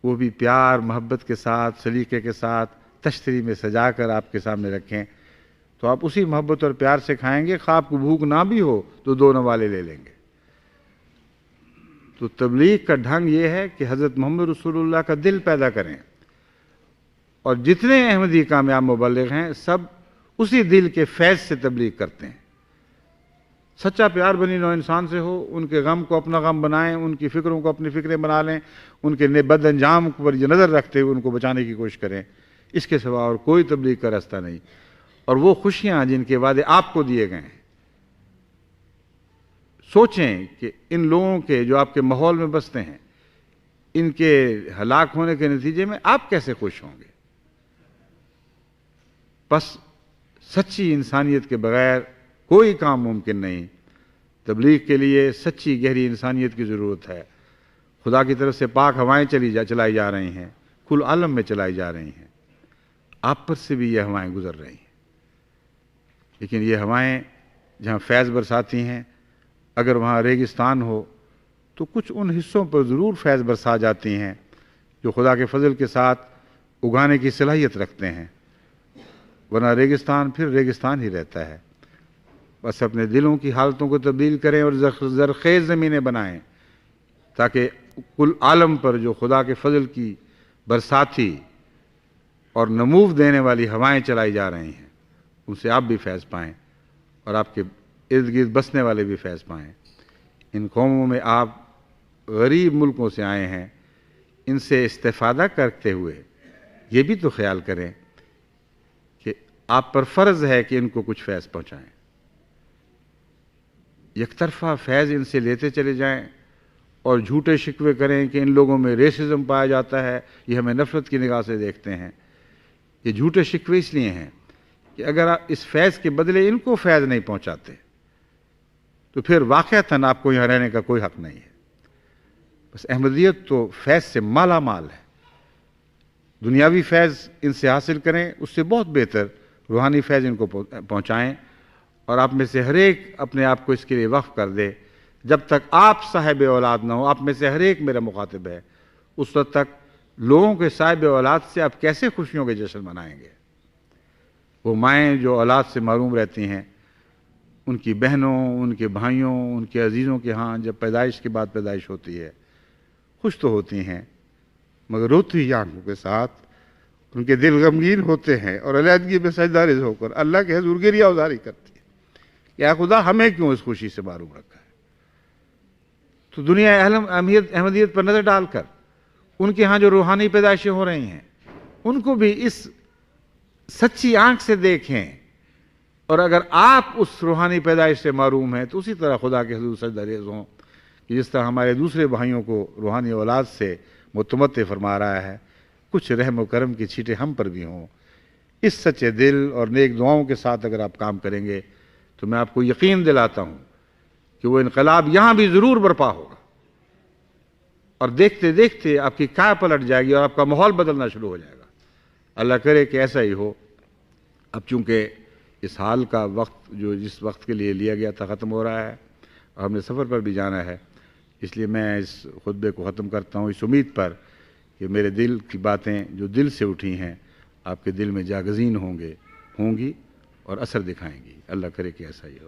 وہ بھی پیار محبت کے ساتھ سلیقے کے ساتھ تشتری میں سجا کر آپ کے سامنے رکھیں تو آپ اسی محبت اور پیار سے کھائیں گے. خواہ آپ کو بھوک نہ بھی ہو تو دو نوالے لے لیں گے. تو تبلیغ کا ڈھنگ یہ ہے کہ حضرت محمد رسول اللہ کا دل پیدا کریں، اور جتنے احمدی کامیاب مبلغ ہیں سب اسی دل کے فیض سے تبلیغ کرتے ہیں. سچا پیار بنی نوع انسان سے ہو، ان کے غم کو اپنا غم بنائیں، ان کی فکروں کو اپنی فکریں بنا لیں، ان کے بد انجام پر یہ نظر رکھتے ہوئے ان کو بچانے کی کوشش کریں. اس کے سوا اور کوئی تبلیغ کا راستہ نہیں. اور وہ خوشیاں جن کے وعدے آپ کو دیے گئے ہیں سوچیں کہ ان لوگوں کے جو آپ کے ماحول میں بستے ہیں، ان کے ہلاک ہونے کے نتیجے میں آپ کیسے خوش ہوں گے؟ بس سچی انسانیت کے بغیر کوئی کام ممکن نہیں۔ تبلیغ کے لیے سچی گہری انسانیت کی ضرورت ہے۔ خدا کی طرف سے پاک ہوائیں چلائی جا رہی ہیں، کل عالم میں چلائی جا رہی ہیں، آپ پر سے بھی یہ ہوائیں گزر رہی ہیں، لیکن یہ ہوائیں جہاں فیض برساتی ہیں، اگر وہاں ریگستان ہو تو کچھ ان حصوں پر ضرور فیض برسا جاتی ہیں جو خدا کے فضل کے ساتھ اگانے کی صلاحیت رکھتے ہیں، ورنہ ریگستان پھر ریگستان ہی رہتا ہے۔ بس اپنے دلوں کی حالتوں کو تبدیل کریں اور زرخیز زمینیں بنائیں تاکہ کل عالم پر جو خدا کے فضل کی برساتی اور نمو دینے والی ہوائیں چلائی جا رہی ہیں، ان سے آپ بھی فیض پائیں اور آپ کے ارد گرد بسنے والے بھی فیض پائیں۔ ان قوموں میں آپ غریب ملکوں سے آئے ہیں، ان سے استفادہ کرتے ہوئے یہ بھی تو خیال کریں کہ آپ پر فرض ہے کہ ان کو کچھ فیض پہنچائیں۔ یک طرفہ فیض ان سے لیتے چلے جائیں اور جھوٹے شکوے کریں کہ ان لوگوں میں ریسزم پایا جاتا ہے، یہ ہمیں نفرت کی نگاہ سے دیکھتے ہیں۔ یہ جھوٹے شکوے اس لیے ہیں کہ اگر آپ اس فیض کے بدلے ان کو فیض نہیں پہنچاتے تو پھر واقعتاً آپ کو یہاں رہنے کا کوئی حق نہیں ہے۔ بس احمدیت تو فیض سے مالا مال ہے۔ دنیاوی فیض ان سے حاصل کریں، اس سے بہت بہتر روحانی فیض ان کو پہنچائیں، اور آپ میں سے ہر ایک اپنے آپ کو اس کے لیے وقف کر دے۔ جب تک آپ صاحب اولاد نہ ہو، آپ میں سے ہر ایک میرا مخاطب ہے، اس وقت تک لوگوں کے صاحب اولاد سے آپ کیسے خوشیوں کے جشن منائیں گے؟ وہ مائیں جو اولاد سے محروم رہتی ہیں، ان کی بہنوں، ان کے بھائیوں، ان کے عزیزوں کے ہاں جب پیدائش کے بعد پیدائش ہوتی ہے، خوش تو ہوتی ہیں مگر روتی ہوئی آنکھوں کے ساتھ، ان کے دل غمگین ہوتے ہیں اور علیحدگی میں سجدہ ریز ہو کر اللہ کے حضور گریہ ازاری کرتی ہے کہ اے خدا ہمیں کیوں اس خوشی سے محروم رکھا ہے؟ تو دنیا احمدیت پر نظر ڈال کر ان کے ہاں جو روحانی پیدائشیں ہو رہی ہیں ان کو بھی اس سچی آنکھ سے دیکھیں، اور اگر آپ اس روحانی پیدائش سے محروم ہیں تو اسی طرح خدا کے حضور سجدہ ریز ہوں کہ جس طرح ہمارے دوسرے بھائیوں کو روحانی اولاد سے متمتع فرما رہا ہے، کچھ رحم و کرم کی چھینٹیں ہم پر بھی ہوں۔ اس سچے دل اور نیک دعاؤں کے ساتھ اگر آپ کام کریں گے تو میں آپ کو یقین دلاتا ہوں کہ وہ انقلاب یہاں بھی ضرور برپا ہوگا، اور دیکھتے دیکھتے آپ کی کائے پلٹ جائے گی اور آپ کا ماحول بدلنا شروع ہو جائے گا۔ اللہ کرے کہ ایسا ہی ہو۔ اب چونکہ اس حال کا وقت جو جس وقت کے لیے لیا گیا تھا ختم ہو رہا ہے اور ہم نے سفر پر بھی جانا ہے، اس لیے میں اس خطبے کو ختم کرتا ہوں اس امید پر کہ میرے دل کی باتیں جو دل سے اٹھی ہیں آپ کے دل میں جاگزین ہوں گی اور اثر دکھائیں گی۔ اللہ کرے کہ ایسا ہی ہو۔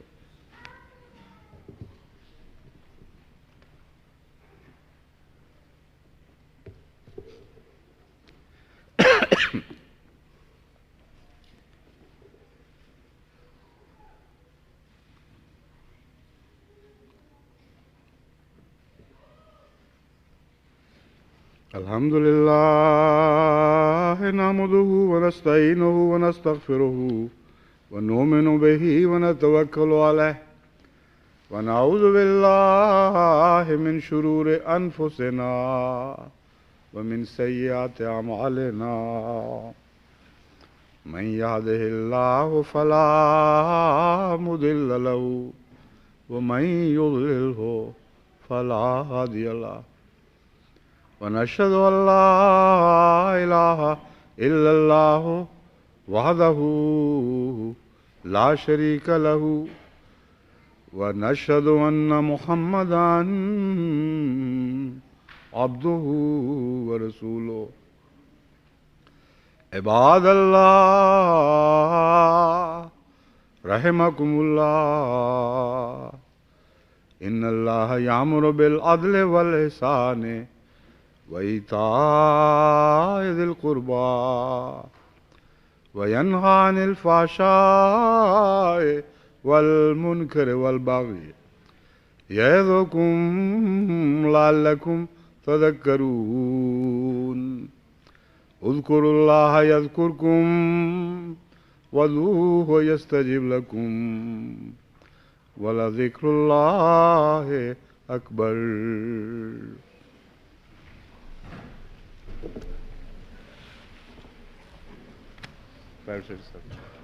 الحمد لله نحمده ونستعينه ونستغفره ونؤمن به ونتوكل عليه ونعوذ بالله من شرور أنفسنا ومن سيئات أعمالنا من يهده الله فلا مضل له ومن يضلله فلا هادي له ونشهد أن لا إله إلا الله وحده لا شريك له ونشهد أن محمدًا عبده ورسوله عباد الله رحمكم الله إن الله يأمر بالعدل والإحسان وإيتاء ذي القربى وينهى عن الفحشاء والمنكر والبغي يعظكم لعلكم تذكرون اذكروا الله يذكركم وادعوه يستجب لكم وَلَذِكْرُ اللَّهِ أَكْبَرُ. Private sector.